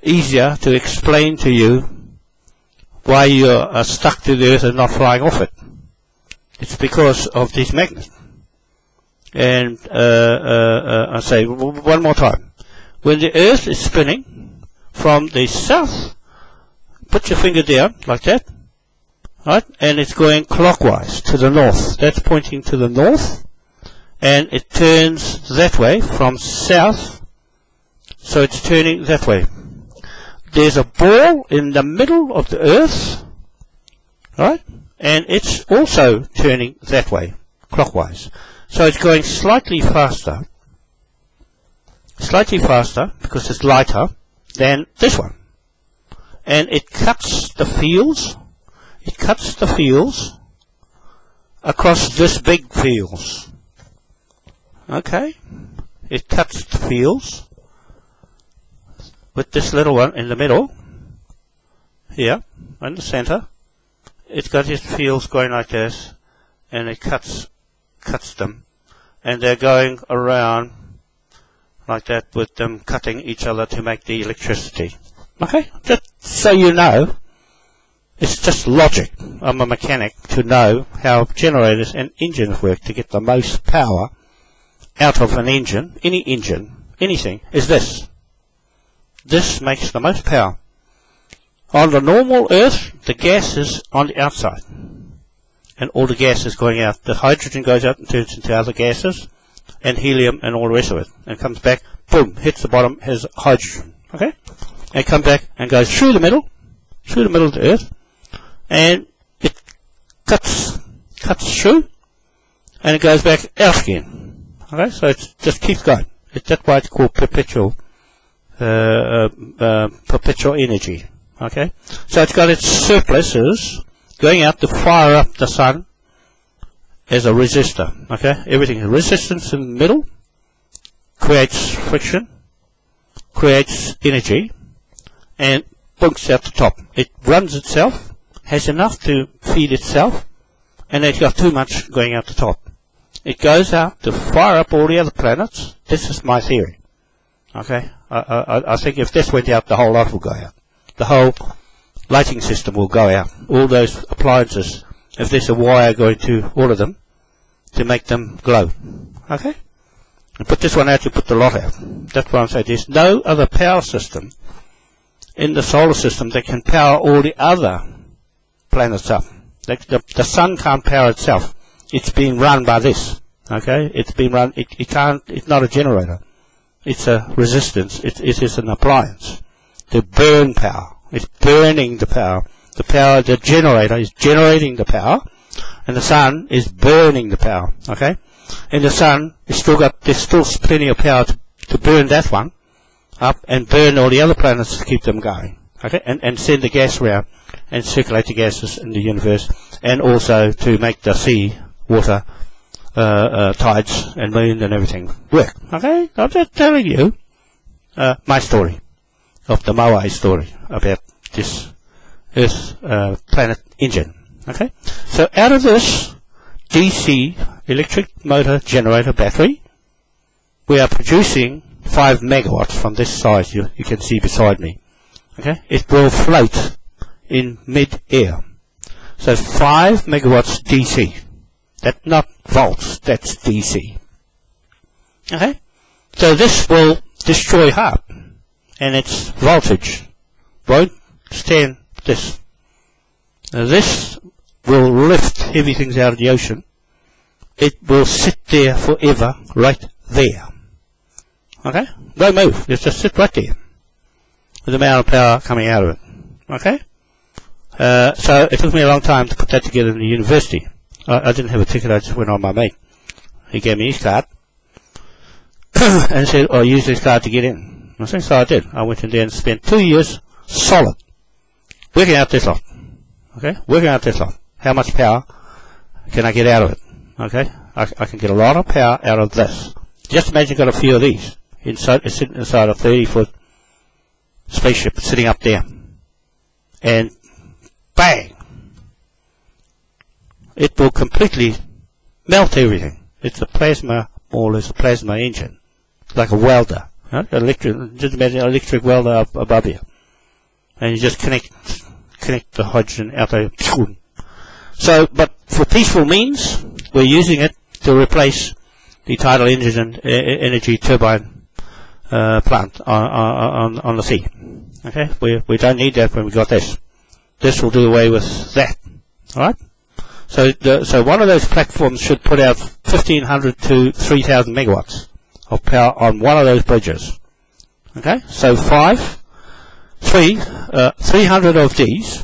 easier to explain to you why you are stuck to the Earth and not flying off it. It's because of these magnets. And I say one more time. When the Earth is spinning from the south, put your finger down like that, right? And it's going clockwise to the north. That's pointing to the north, and it turns that way from south, so it's turning that way. There's a ball in the middle of the Earth, right? And it's also turning that way, clockwise. So it's going slightly faster, because it's lighter than this one. And it cuts the fields, across this big fields. Okay? It cuts the fields with this little one in the middle, here, in the center. It's got its fields going like this, and it cuts them, and they're going around like that with them cutting each other to make the electricity. Okay, just so you know, it's just logic. I'm a mechanic to know how generators and engines work to get the most power out of an engine. Any engine, anything, is this. This makes the most power. On the normal Earth, the gas is on the outside, and all the gas is going out. The hydrogen goes out and turns into other gases, and helium and all the rest of it, and comes back, boom, hits the bottom, has hydrogen. Okay, and comes back and goes through the middle of the Earth, and it cuts through, and it goes back out again. Okay, so it just keeps going. That's why it's called perpetual energy. Okay, so it's got its surpluses going out to fire up the sun as a resistor. Okay, everything. Resistance in the middle creates friction, creates energy, and bunks out the top. It runs itself, has enough to feed itself, and it's got too much going out the top. It goes out to fire up all the other planets. This is my theory. Okay, I think if this went out, the whole lot will go out. The whole lighting system will go out. All those appliances, if there's a wire going to all of them to make them glow. Okay? And put this one out, you put the lot out. That's what I'm saying. There's no other power system in the solar system that can power all the other planets up. The sun can't power itself. It's being run by this. Okay? It's being run, it can't, it's not a generator. It's a resistance. It is an appliance to burn power. It's burning the power. The power, the generator is generating the power, and the sun is burning the power. Okay? And the sun is there's still plenty of power to burn that one up and burn all the other planets to keep them going. Okay? And send the gas around and circulate the gases in the universe, and also to make the sea water, tides and moon and everything work. Okay? I'm just telling you my story of the MOAI story about this Earth planet engine. Okay? So out of this DC electric motor generator battery, we are producing 5 megawatts from this size you can see beside me. Okay? It will float in mid-air. So 5 megawatts DC. That's not volts, that's DC. Okay? So this will destroy HARP, and its voltage won't stand this. Now this will lift heavy things out of the ocean. It will sit there forever, right there. Okay? Don't move, it's just sit right there with the amount of power coming out of it. Okay? So it took me a long time to put that together in the university. I didn't have a ticket, I just went on my mate. He gave me his card and said, oh, use this card to get in. I said, so I did. I went in there and spent 2 years solid working out this lot. Okay? Working out this lot. How much power can I get out of it? Okay? I can get a lot of power out of this. Just imagine got a few of these sitting inside a 30-foot spaceship sitting up there. And bang! It will completely melt everything. It's a plasma, more or less a plasma engine. Like a welder. Right? Just imagine an electric welder up above you. And you just connect the hydrogen out there. So, but for peaceful means, we're using it to replace the tidal engine energy turbine plant on the sea. Okay? We don't need that when we got this. This will do away with that. Alright? So one of those platforms should put out 1,500 to 3,000 megawatts of power on one of those bridges. Okay? So 300 of these,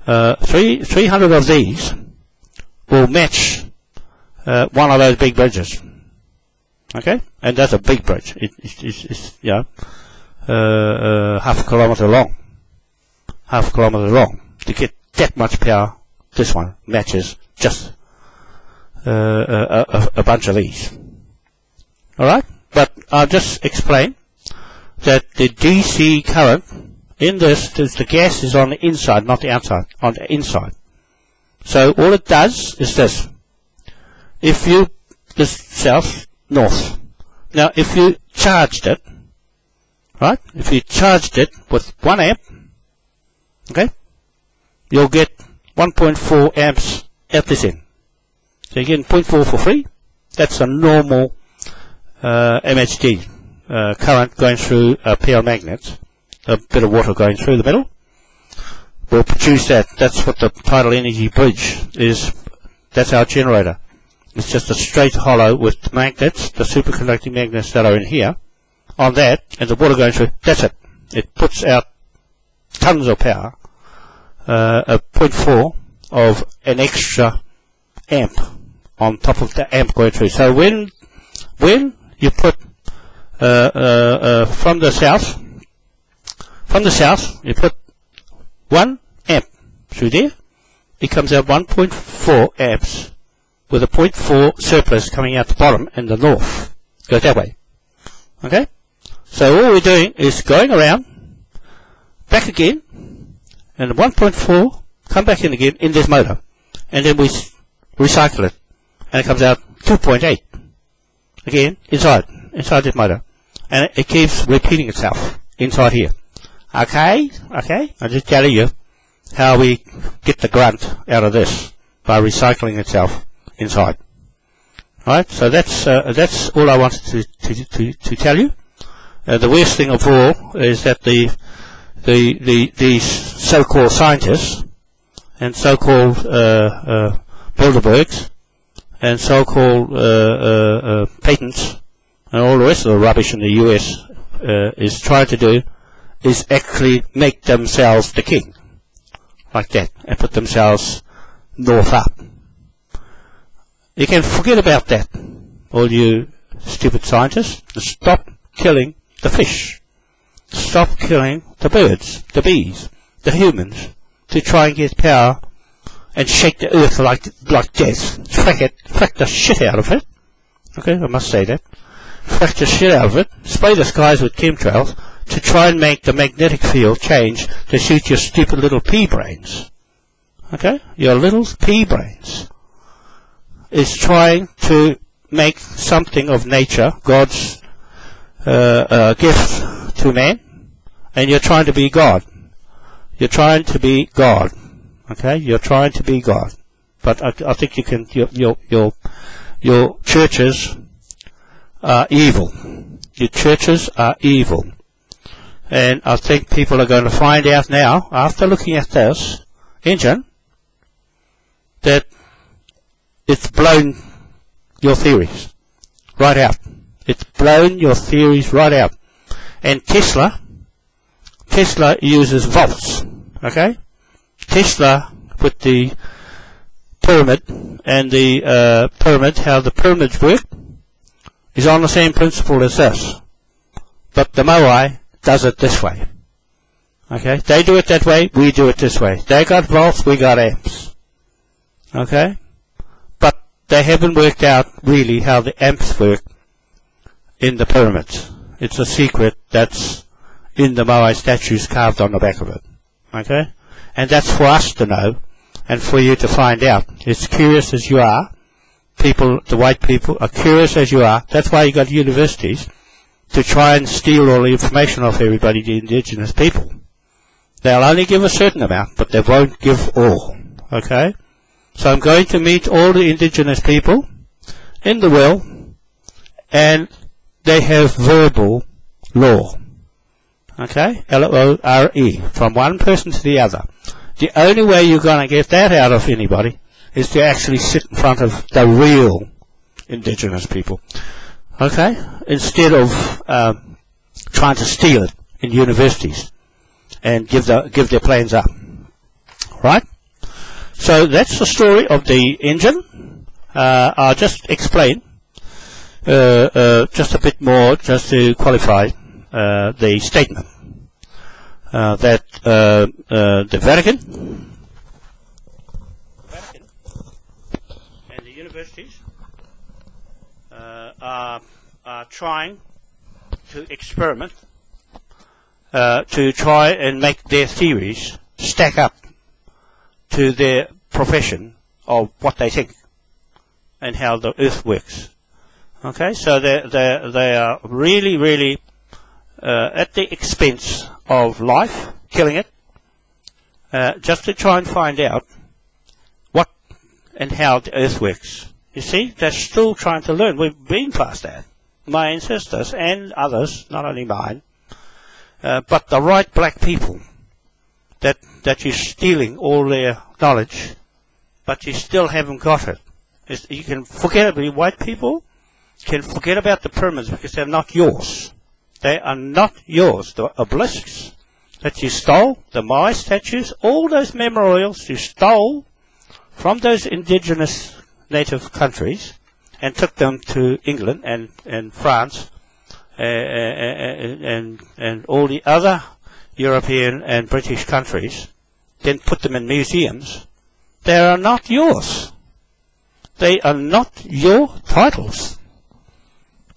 300 of these will match one of those big bridges. Okay? And that's a big bridge. It's half a kilometer long. Half a kilometer long. To get that much power, this one matches just a bunch of these. Alright? But I'll just explain that the DC current in this, the gas is on the inside, not the outside, on the inside. So all it does is this. If you, this south, north. Now if you charged it, right? If you charged it with 1 amp, okay, you'll get 1.4 amps at this end. So you're getting 0.4 for free. That's a normal MTHD current going through a pair of magnets. A bit of water going through the middle will produce that. That's what the tidal energy bridge is. That's our generator. It's just a straight hollow with magnets, the superconducting magnets that are in here, on that, and the water going through. That's it. It puts out tons of power. A 0.4 of an extra amp on top of the amp going through. So when you put from the south you put 1 amp through there, it comes out 1.4 amps with a 0.4 surplus coming out the bottom in the north. Goes that way. Okay? So all we're doing is going around, back again, and the 1.4 come back in again in this motor. And then we recycle it. And it comes out 2.8. Again, inside this motor. And it keeps repeating itself inside here. Okay? Okay? I'm just telling you how we get the grunt out of this by recycling itself inside. Right? So that's all I wanted to tell you. The worst thing of all is that these so-called scientists and so-called Bilderbergs and so-called patents and all the rest of the rubbish in the US is trying to do is actually make themselves the king, like that, and put themselves north up. You can forget about that, all you stupid scientists. Stop killing the fish. Stop killing the birds, the bees, the humans, to try and get power and shake the earth like death. Frack the shit out of it. Okay, I must say that. Frack the shit out of it. Spray the skies with chemtrails to try and make the magnetic field change to suit your stupid little pea brains. Okay? Your little pea brains is trying to make something of nature, God's gift to man, and you're trying to be God. You're trying to be God. Okay? You're trying to be God. But I think you can, your churches are evil. Your churches are evil. And I think people are going to find out now, after looking at this engine, that it's blown your theories right out. It's blown your theories right out. And Tesla uses volts. Okay? Tesla, with the pyramid and the pyramid, how the pyramids work, is on the same principle as this. But the MOAI does it this way. Okay? They do it that way, we do it this way. They got volts, we got amps. Okay? But they haven't worked out really how the amps work in the pyramids. It's a secret that's in the MOAI statues carved on the back of it. Okay? And that's for us to know and for you to find out. As curious as you are, people, the white people, are curious as you are. That's why you got universities to try and steal all the information off everybody, the indigenous people. They'll only give a certain amount, but they won't give all. Okay? So I'm going to meet all the indigenous people in the world, and they have verbal law. Okay? L-O-R-E. From one person to the other. The only way you're going to get that out of anybody is to actually sit in front of the real indigenous people. Okay? Instead of trying to steal it in universities and give their plans up. Right? So that's the story of the engine. I'll just explain just a bit more just to qualify the statement that the Vatican and the universities are trying to experiment to try and make their theories stack up to their profession of what they think and how the earth works. Okay, so they are really at the expense of life, killing it, just to try and find out what and how the earth works. You see, they're still trying to learn. We've been past that. My ancestors and others, not only mine, but the right black people that you're stealing all their knowledge, but you still haven't got it. You can forget about white people, can forget about the pyramids because they're not yours. They are not yours. The obelisks that you stole, the Moai statues, all those memorials you stole from those indigenous native countries and took them to England and France and all the other European and British countries, then put them in museums. They are not yours. They are not your titles.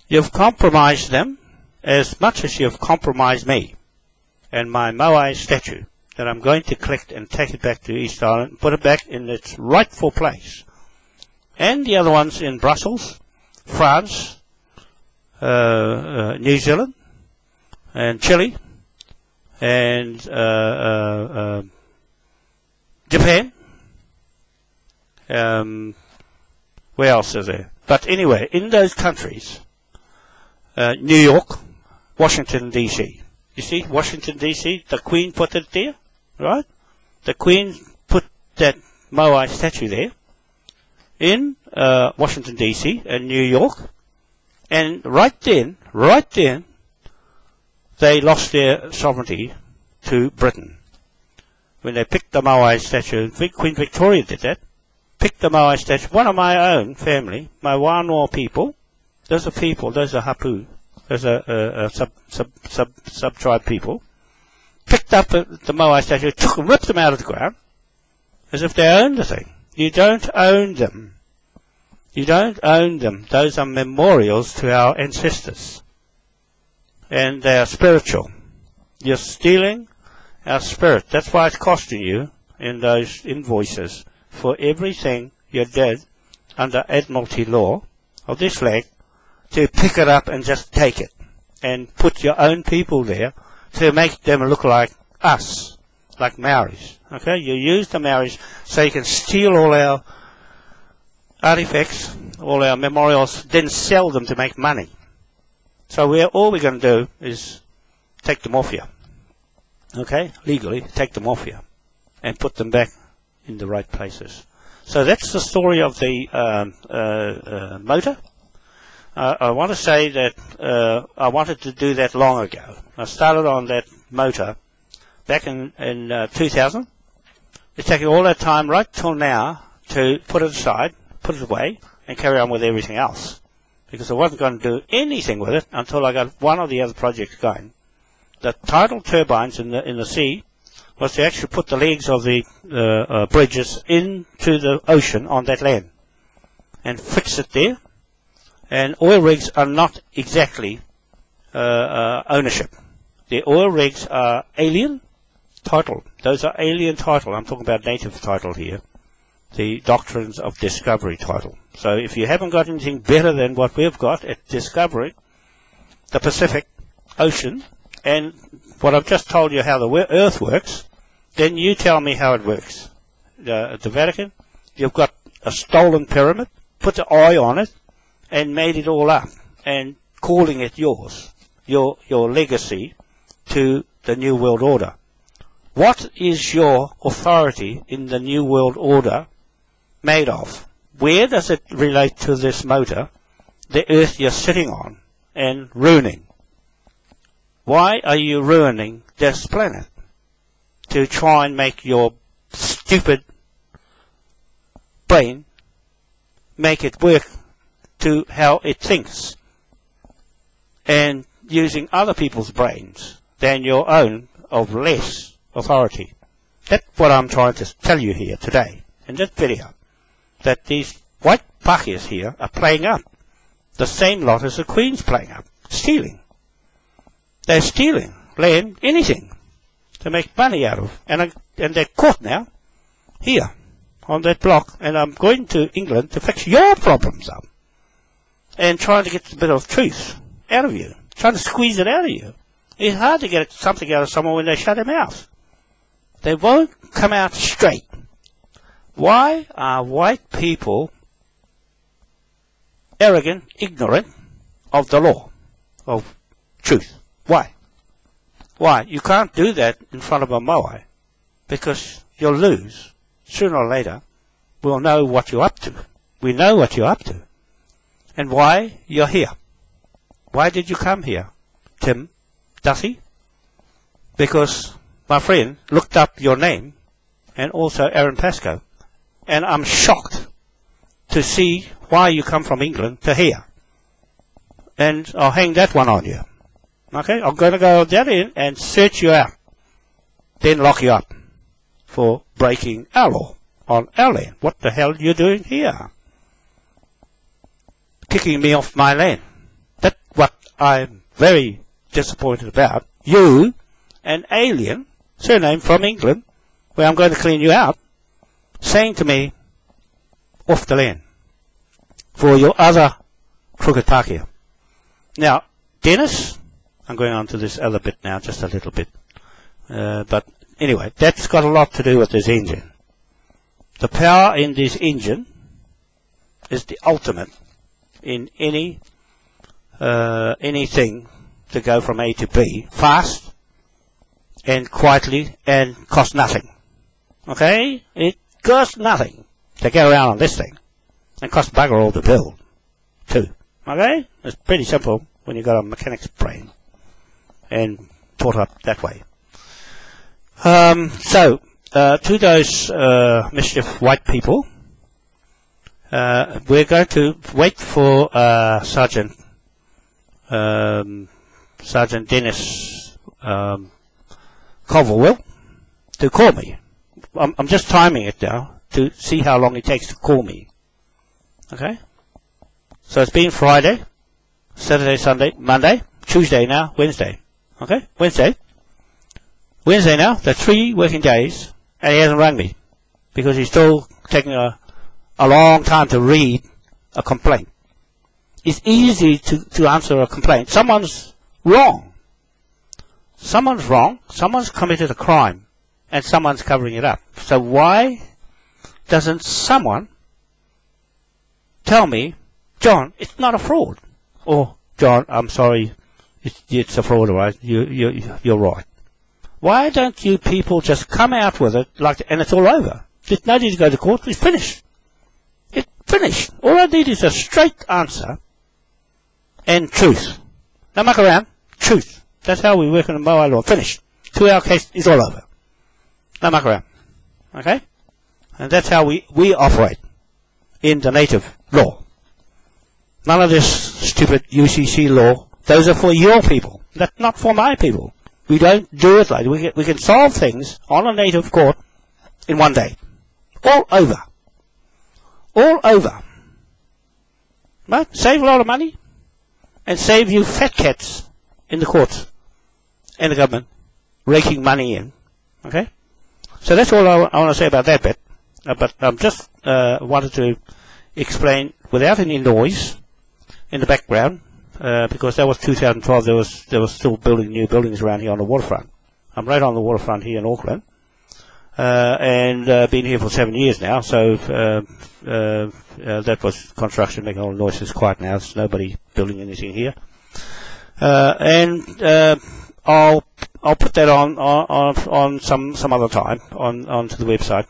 You've compromised them as much as you've compromised me and my Moai statue that I'm going to collect and take it back to East Island and put it back in its rightful place. And the other ones in Brussels, France, New Zealand, and Chile, and Japan. Where else is there? But anyway, in those countries, New York, Washington, D.C. You see, Washington, D.C., the Queen put it there, right? The Queen put that Moai statue there in Washington, D.C. and New York. And right then, they lost their sovereignty to Britain. When they picked the Moai statue, Queen Victoria did that, picked the Moai statue. One of my own family, my Wanoa people, those are Hapu, those are sub-tribe people, picked up the Moai statue, took and ripped them out of the ground, as if they owned the thing. You don't own them. You don't own them. Those are memorials to our ancestors. And they are spiritual. You're stealing our spirit. That's why it's costing you in those invoices for everything you did under Admiralty law of this flag to pick it up and just take it and put your own people there to make them look like us, like Maoris. Okay, you use the Maoris so you can steal all our artifacts, all our memorials, then sell them to make money. So all we're going to do is take them off you. Okay, legally take them off you and put them back in the right places. So that's the story of the motor. I want to say that I wanted to do that long ago. I started on that motor back in 2000. It's taking all that time right till now to put it aside, put it away, and carry on with everything else. Because I wasn't going to do anything with it until I got one of the other projects going. The tidal turbines in the sea was to actually put the legs of the bridges into the ocean on that land and fix it there. And oil rigs are not exactly ownership. The oil rigs are alien title. Those are alien title. I'm talking about native title here. The doctrines of discovery title. So if you haven't got anything better than what we've got at discovering the Pacific Ocean and what I've just told you how the Earth works, then you tell me how it works. At the Vatican, you've got a stolen pyramid, put the eye on it, and made it all up, and calling it yours, your legacy to the New World Order. What is your authority in the New World Order made of? Where does it relate to this motor, the Earth you're sitting on, and ruining? Why are you ruining this planet? To try and make your stupid brain make it work to how it thinks, and using other people's brains than your own of less authority. That's what I'm trying to tell you here today in this video, that these white pakis here are playing up the same lot as the Queen's playing up, stealing. They're stealing land, anything, to make money out of, and they're caught now here on that block, and I'm going to England to fix your problems up and trying to get a bit of truth out of you, trying to squeeze it out of you. It's hard to get something out of someone when they shut their mouth. They won't come out straight. Why are white people arrogant, ignorant of the law, of truth? Why? Why? You can't do that in front of a Moai, because you'll lose. Sooner or later, we'll know what you're up to. We know what you're up to. And why you're here. Why did you come here, Tim Duffy? Because my friend looked up your name, and also Aaron Pascoe, and I'm shocked to see why you come from England to here. And I'll hang that one on you. Okay, I'm going to go that in and search you out, then lock you up for breaking our law on our land. What the hell are you doing here? kicking me off my land. That's what I'm very disappointed about. You, an alien, surname from England, where I'm going to clean you out, saying to me, off the land, for your other crooked Pākehā. Now, Dennis, I'm going on to this other bit now, just a little bit. But anyway, that's got a lot to do with this engine. The power in this engine is the ultimate in anything to go from A to B fast and quietly and cost nothing. Okay? It costs nothing to get around on this thing. And costs bugger all to build, too. Okay? It's pretty simple when you've got a mechanic's brain and taught up that way. So, to those mischief white people, we're going to wait for Sergeant Dennis Coverwell to call me. I'm just timing it now to see how long it takes to call me. Okay? So it's been Friday, Saturday, Sunday, Monday, Tuesday now, Wednesday. Okay? Wednesday now, that's 3 working days, and he hasn't rang me because he's still taking a long time to read a complaint. It's easy to answer a complaint. Someone's wrong. Someone's wrong. Someone's committed a crime, and someone's covering it up. So why doesn't someone tell me, John, it's not a fraud? Or, John, I'm sorry, it's a fraud, right? You're right. Why don't you people just come out with it and it's all over? There's no need to go to court. It's finished. It's finished. All I need is a straight answer and truth. No muck around. Truth. That's how we work in the Moai law. Finished. 2-hour case is all over. No muck around. Okay? And that's how we operate in the native law. None of this stupid UCC law. Those are for your people. That's not for my people. We don't do it like we can solve things on a native court in 1 day. All over. All over. Right? Save a lot of money and save you fat cats in the courts and the government raking money in. Okay? So that's all I want to say about that bit. But I just wanted to explain without any noise in the background, because that was 2012. There was still building new buildings around here on the waterfront. I'm right on the waterfront here in Auckland, and been here for 7 years now. So that was construction making all the noise. It's quiet now. There's nobody building anything here, and I'll put that on some other time onto the website.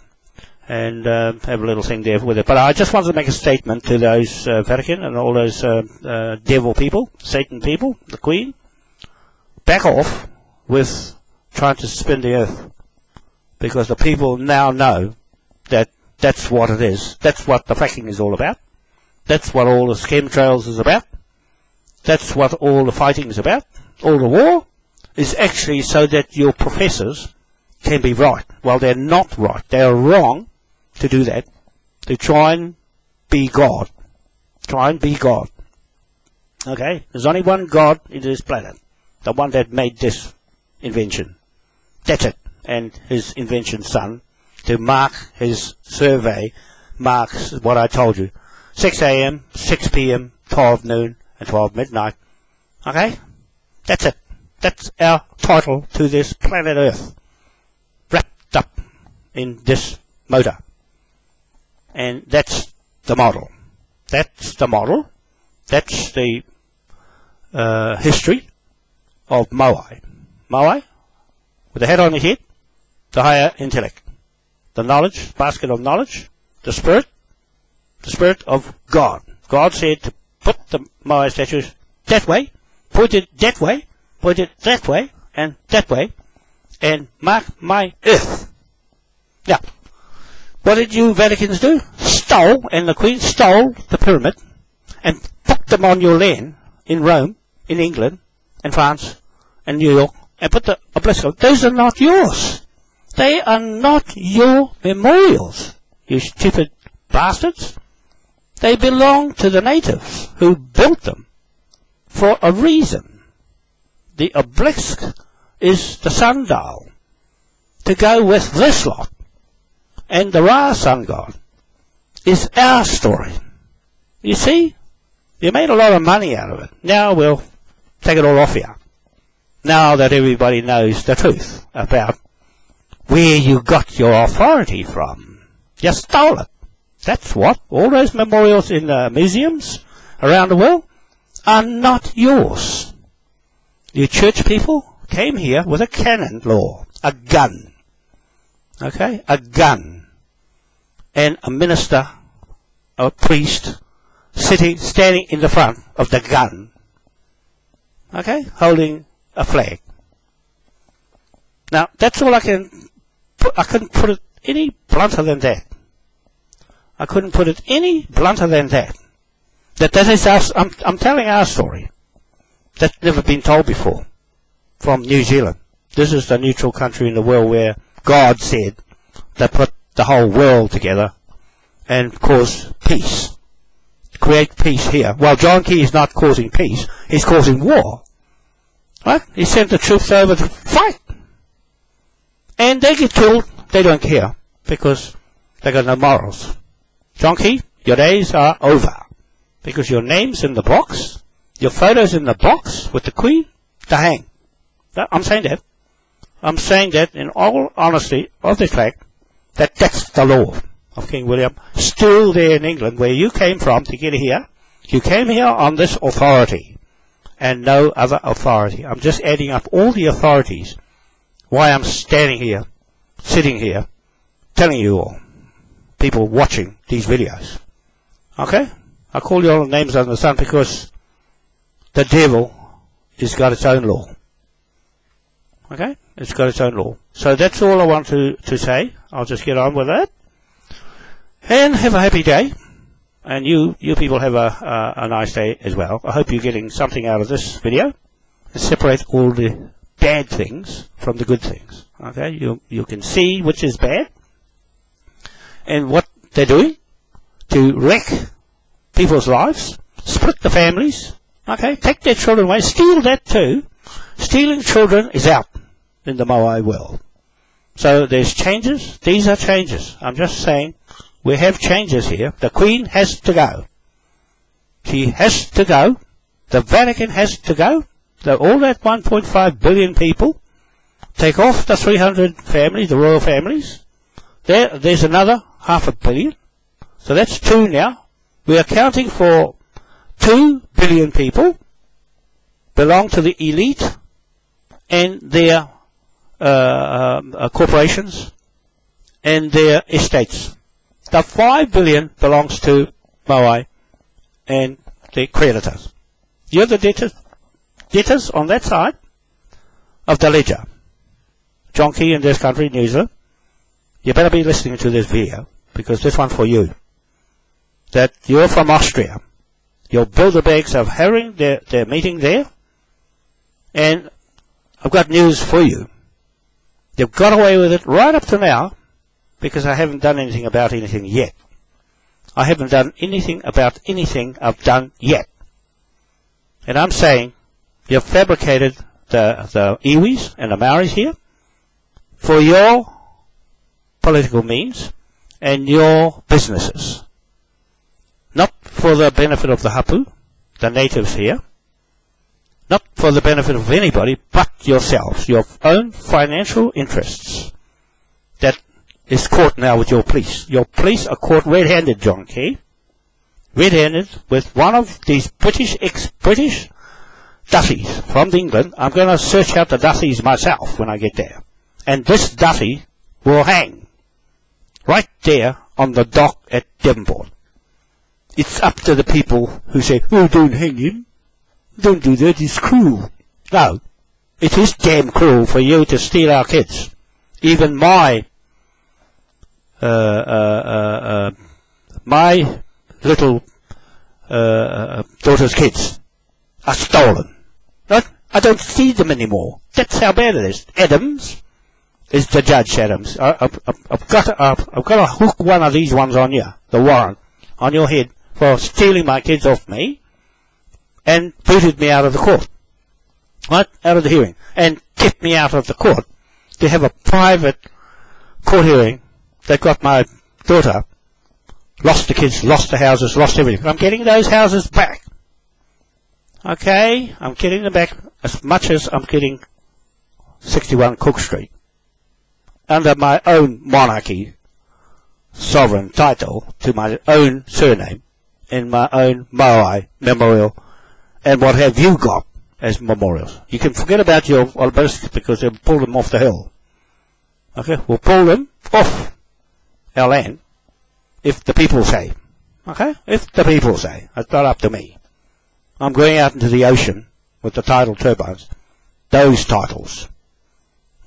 And have a little thing there with it. But I just wanted to make a statement to those Vatican and all those devil people, Satan people, the Queen. Back off with trying to spin the earth. Because the people now know that that's what it is. That's what the fracking is all about. That's what all the chemtrails is about. That's what all the fighting is about. All the war is actually so that your professors can be right. Well, they're not right. They're wrong to do that, to try and be God. Try and be God. Okay? There's only one God in this planet. The one that made this invention. That's it. And his invention son, to mark his survey, marks what I told you. 6 a.m., 6 p.m., 12 noon, and 12 midnight. Okay? That's it. That's our title to this planet Earth. Wrapped up in this motor. And that's the model. That's the model. That's the history of Moai. Moai, with the head on the head, the higher intellect. The knowledge, basket of knowledge, the spirit of God. God said to put the Moai statues that way, pointed that way, pointed that way, and that way, and mark my earth. Now, what did you Vaticans do? Stole, and the Queen stole the pyramid and put them on your land in Rome, in England, and France, and New York, and put the obelisk. Those are not yours. They are not your memorials, you stupid bastards. They belong to the natives who built them for a reason. The obelisk is the sundial to go with this lot. And the Ra Sun God is our story. You see? You made a lot of money out of it. Now we'll take it all off you. Now that everybody knows the truth about where you got your authority from. You stole it. That's what. All those memorials in museums around the world are not yours. You church people came here with a canon law, a gun. Okay? A gun. And a minister, a priest, standing in the front of the gun. Okay? Holding a flag. Now, that's all I couldn't put it any blunter than that. I couldn't put it any blunter than that. That is our, I'm telling our story. That's never been told before. From New Zealand. This is the neutral country in the world where God said they put the whole world together and cause peace. Create peace here. Well, John Key is not causing peace. He's causing war. Right? He sent the troops over to fight. And they get killed. They don't care. Because they got no morals. John Key, your days are over. Because your name's in the box. Your photo's in the box with the Queen to hang. I'm saying that. I'm saying that in all honesty of the fact that that's the law of King William. Still there in England, where you came from to get here. You came here on this authority and no other authority. I'm just adding up all the authorities. Why I'm standing here, sitting here, telling you all, people watching these videos. Okay? I call you all the names under the sun because the devil has got its own law. Okay? It's got its own law. So that's all I want to say. I'll just get on with that. And have a happy day. And you people have a nice day as well. I hope you're getting something out of this video. And separate all the bad things from the good things. Okay? You can see which is bad. And what they're doing to wreck people's lives. Split the families. Okay? Take their children away. Steal that too. Stealing children is out in the Moai world. So there's changes. These are changes. I'm just saying we have changes here. The Queen has to go. She has to go. The Vatican has to go. All that 1.5 billion people. Take off the 300 families, the royal families. There's another 500 million. So that's 2 now. We are counting for 2 billion people belong to the elite and their corporations and their estates. The 5 billion belongs to Moai and the creditors. You're the debtors on that side of the ledger. John Key in this country, New Zealand, you better be listening to this video because this one's for you. That you're from Austria. Your Bilderbergs are having their meeting there. And I've got news for you. You've got away with it right up to now because I haven't done anything about anything yet. I haven't done anything about anything I've done yet. And I'm saying you've fabricated the iwis and the Maoris here for your political means and your businesses. Not for the benefit of the hapu, the natives here. Not for the benefit of anybody but yourselves, your own financial interests. That is caught now with your police. Your police are caught red-handed, John Key. Red-handed with one of these ex-British Duthies from England. I'm going to search out the Duthies myself when I get there. And this Duthie will hang right there on the dock at Devonport. It's up to the people who say, oh, don't hang him. Don't do that, it's cruel. No, it is damn cruel for you to steal our kids. Even my little daughter's kids are stolen. Right? I don't see them anymore. That's how bad it is. Adams is the Judge Adams. I've got to hook one of these ones on you, the warrant, on your head for stealing my kids off me and booted me out of the court. Right? Out of the hearing. And kept me out of the court to have a private court hearing that got my daughter, lost the kids, lost the houses, lost everything. I'm getting those houses back. Okay? I'm getting them back as much as I'm getting 61 Cook Street. Under my own monarchy, sovereign title to my own surname, in my own Moai memorial, and what have you got as memorials. You can forget about your obelisks because they'll pull them off the hill. Okay, we'll pull them off our land if the people say. Okay, if the people say. It's not up to me. I'm going out into the ocean with the tidal turbines. Those titles.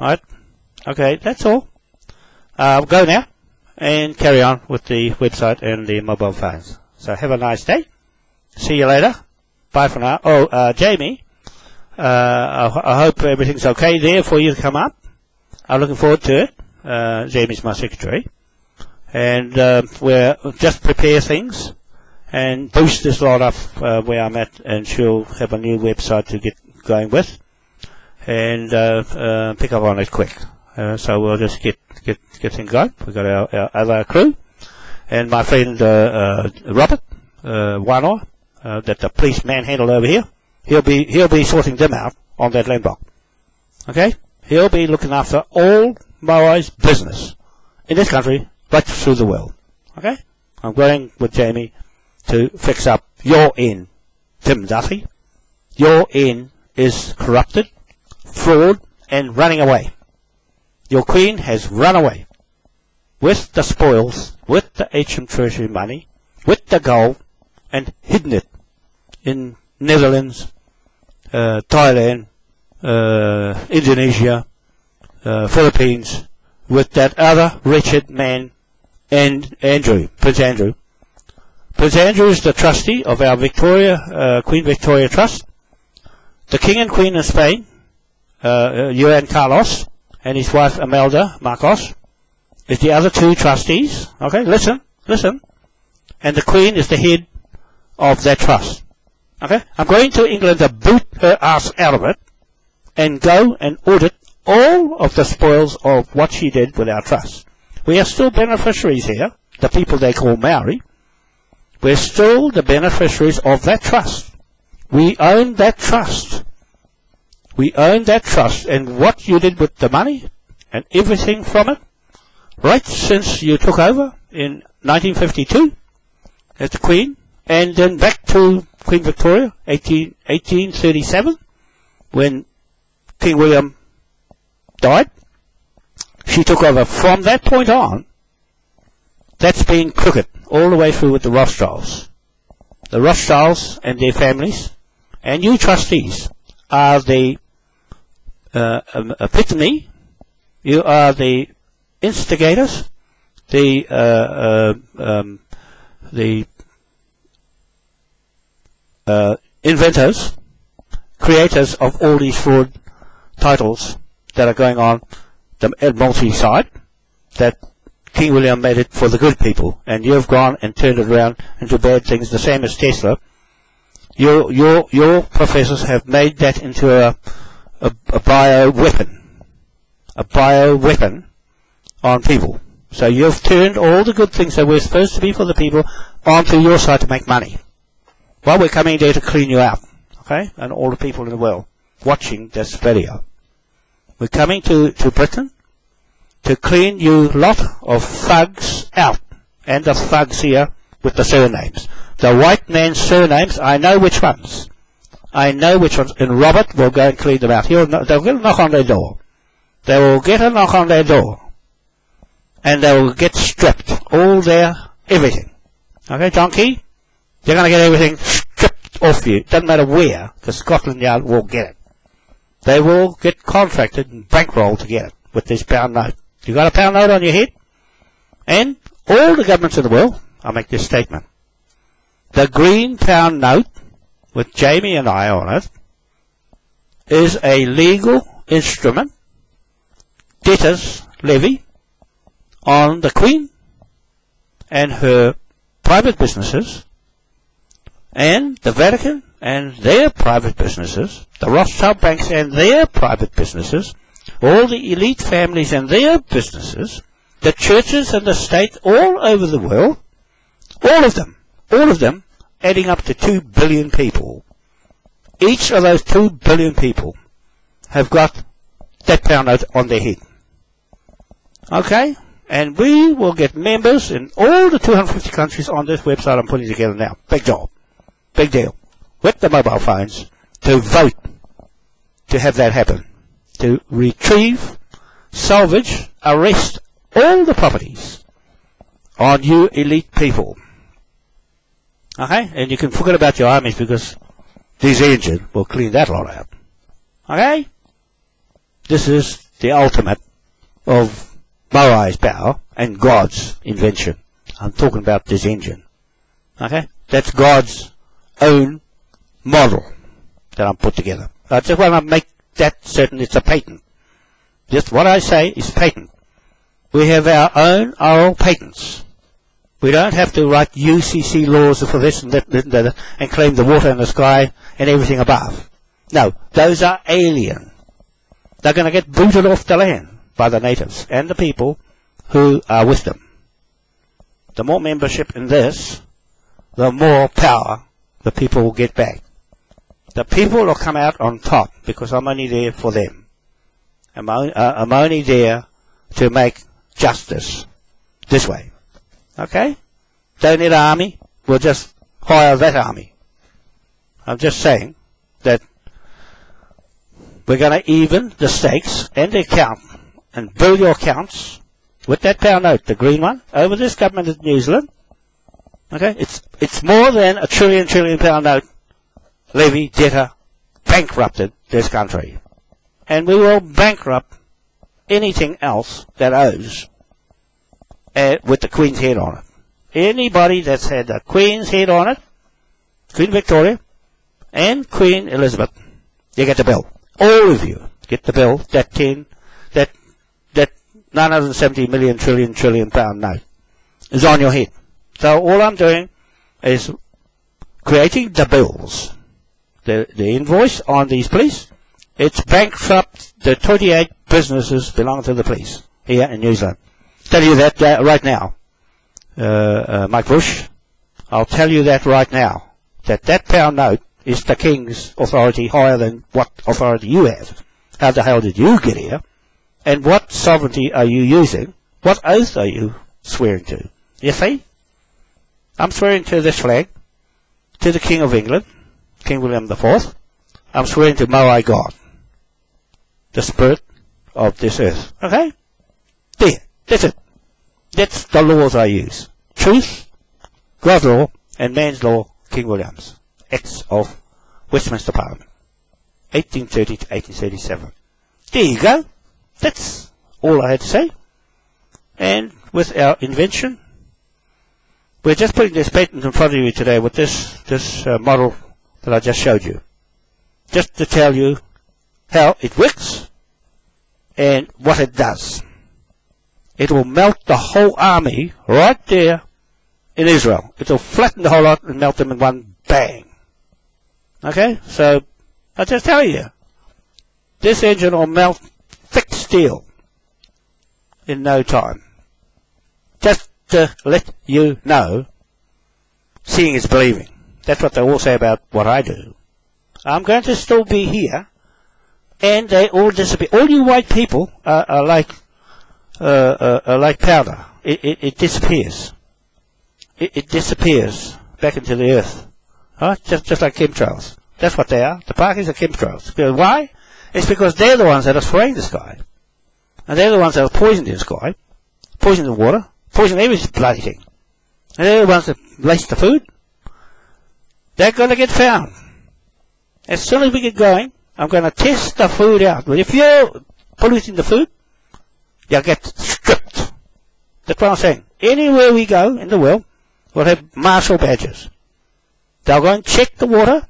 Right? Okay, that's all. Go now and carry on with the website and the mobile phones. So have a nice day. See you later. Bye for now. Oh, Jamie, I hope everything's okay there for you to come up. I'm looking forward to it. Jamie's my secretary. And we'll just prepare things and boost this lot up where I'm at, and she'll have a new website to get going with and pick up on it quick. So we'll just get things going. We've got our other crew and my friend Robert Wanoa, that the police manhandled over here. He'll be sorting them out on that land block. Okay? He'll be looking after all Moai's business in this country, right through the world. Okay? I'm going with Jamie to fix up your end, Tim Duffy. Your end is corrupted, fraud, and running away. Your queen has run away with the spoils, with the HM Treasury money, with the gold, and hidden it in Netherlands, Thailand, Indonesia, Philippines, with that other wretched man, and Prince Andrew. Prince Andrew is the trustee of our Queen Victoria Trust. The King and Queen of Spain, Juan Carlos, and his wife Imelda Marcos, is the other two trustees. Okay, listen. And the Queen is the head of that trust. Okay, I'm going to England to boot her ass out of it and go and audit all of the spoils of what she did with our trust. We are still beneficiaries here, the people they call Maori. We're still the beneficiaries of that trust. We own that trust. We own that trust, and what you did with the money and everything from it, right since you took over in 1952 as the Queen, and then back to Queen Victoria, 1837, when King William died. She took over. From that point on, that's been crooked all the way through with the Rothschilds. The Rothschilds and their families, and you trustees, are the epitome. You are the instigators, the inventors, creators of all these fraud titles that are going on the Admiralty side, that King William made it for the good people, and you've gone and turned it around into bad things, the same as Tesla. Your professors have made that into a bioweapon, on people. So you've turned all the good things that were supposed to be for the people onto your side to make money. Well, we're coming there to clean you out, okay? And all the people in the world watching this video. We're coming to Britain to clean you lot of thugs out, and the thugs here with the surnames. The white man's surnames, I know which ones. And Robert will go and clean them out. They'll get a knock on their door. They will get a knock on their door. And they will get stripped. All their everything. Okay, John Key? They're going to get everything stripped off you. Doesn't matter where, because Scotland Yard will get it. They will get contracted and bankrolled to get it with this pound note. You got a pound note on your head? And all the governments in the world, I'll make this statement. The green pound note, with Jamie and I on it, is a legal instrument, debtors levy, on the Queen and her private businesses and the Vatican and their private businesses, the Rothschild banks and their private businesses, all the elite families and their businesses, the churches and the state all over the world, all of them adding up to 2 billion people. Each of those 2 billion people have got that pound note on their head. Okay? And we will get members in all the 250 countries on this website I'm putting together now. Big job. Big deal. With the mobile phones to vote to have that happen. To retrieve, salvage, arrest all the properties on you elite people. Okay? And you can forget about your armies because this engine will clean that lot out. Okay? This is the ultimate of MOAI's power and God's invention. I'm talking about this engine. Okay? That's God's own model that I'm put together. I just want to make that certain it's a patent. Just what I say is patent. We have our own oral patents. We don't have to write UCC laws for this and that and claim the water in the sky and everything above. No, those are alien. They're going to get booted off the land by the natives and the people who are with them. The more membership in this, the more power the people will get back. The people will come out on top because I'm only there for them. I'm only there to make justice this way. Okay? Don't need an army. We'll just hire that army. I'm just saying that we're going to even the stakes and the account and build your accounts with that pound note, the green one, over this government of New Zealand. Okay? It's more than a trillion pound note levy debtor bankrupted this country. And we will bankrupt anything else that owes with the Queen's head on it. Anybody that's had the Queen's head on it, Queen Victoria and Queen Elizabeth, you get the bill. All of you get the bill, that 970 million trillion pound note is on your head. So all I'm doing is creating the bills. The invoice on these police, it's bankrupt the 28 businesses belong to the police here in New Zealand. Tell you that right now, Mike Bush, I'll tell you that right now, that pound note is the King's authority higher than what authority you have. How the hell did you get here? And what sovereignty are you using? What oath are you swearing to? You see? I'm swearing to this flag, to the King of England, King William IV. I'm swearing to Moai God, the spirit of this earth. Okay? There. That's it. That's the laws I use. Truth, God's law, and man's law, King William's. Acts of Westminster Parliament. 1830 to 1837. There you go. That's all I had to say. And with our invention, we're just putting this patent in front of you today with this model that I just showed you. Just to tell you how it works and what it does. It will melt the whole army right there in Israel. It will flatten the whole lot and melt them in one bang. Okay? So, I'll just tell you. This engine will melt thick steel in no time. Just to let you know, seeing is believing. That's what they all say about what I do. I'm going to still be here, and they all disappear. All you white people are like powder. It disappears. It disappears back into the earth. Huh? Just like chemtrails. That's what they are. The parkies are chemtrails. Why? It's because they're the ones that are spraying the sky. And they're the ones that are poisoning the sky, poisoning the water, poisoning every bloody thing. And they're the ones that lace the food. They're going to get found. As soon as we get going, I'm going to test the food out. But if you're polluting the food, you'll get stripped. That's what I'm saying. Anywhere we go in the world, we'll have marshal badges. They'll go and check the water,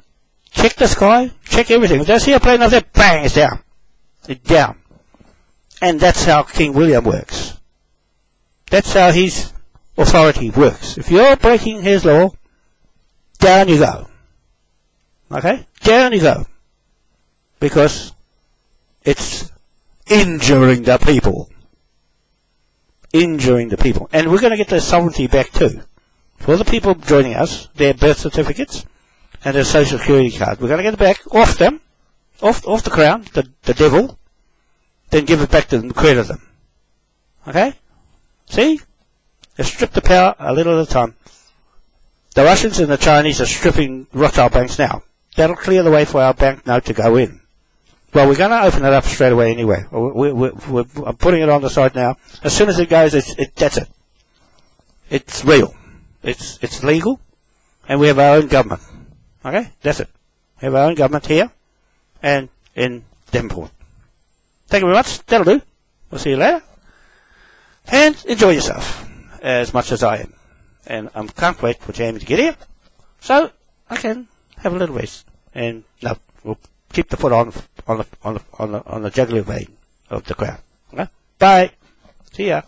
check the sky, check everything. If they see a plane up there, bang, it's down. It's down. And that's how King William works. That's how his authority works. If you're breaking his law, down you go. Okay? Down you go. Because it's injuring the people. Injuring the people. And we're going to get their sovereignty back too. For the people joining us, their birth certificates and their social security card. We're going to get it back off them, off the crown, the devil, then give it back to them, credit them. Okay? See? They strip the power a little at a time. The Russians and the Chinese are stripping Rothschild banks now. That'll clear the way for our banknote to go in. Well, we're going to open it up straight away anyway. I'm putting it on the side now. As soon as it goes, that's it. It's real. It's legal. And we have our own government. Okay? That's it. We have our own government here and in Devonport. Thank you very much. That'll do. We'll see you later. And enjoy yourself as much as I am. And I can't wait for Jamie to get here so I can have a little rest. And no, we'll keep the foot on the jugular vein of the crown. Okay? Bye. See ya.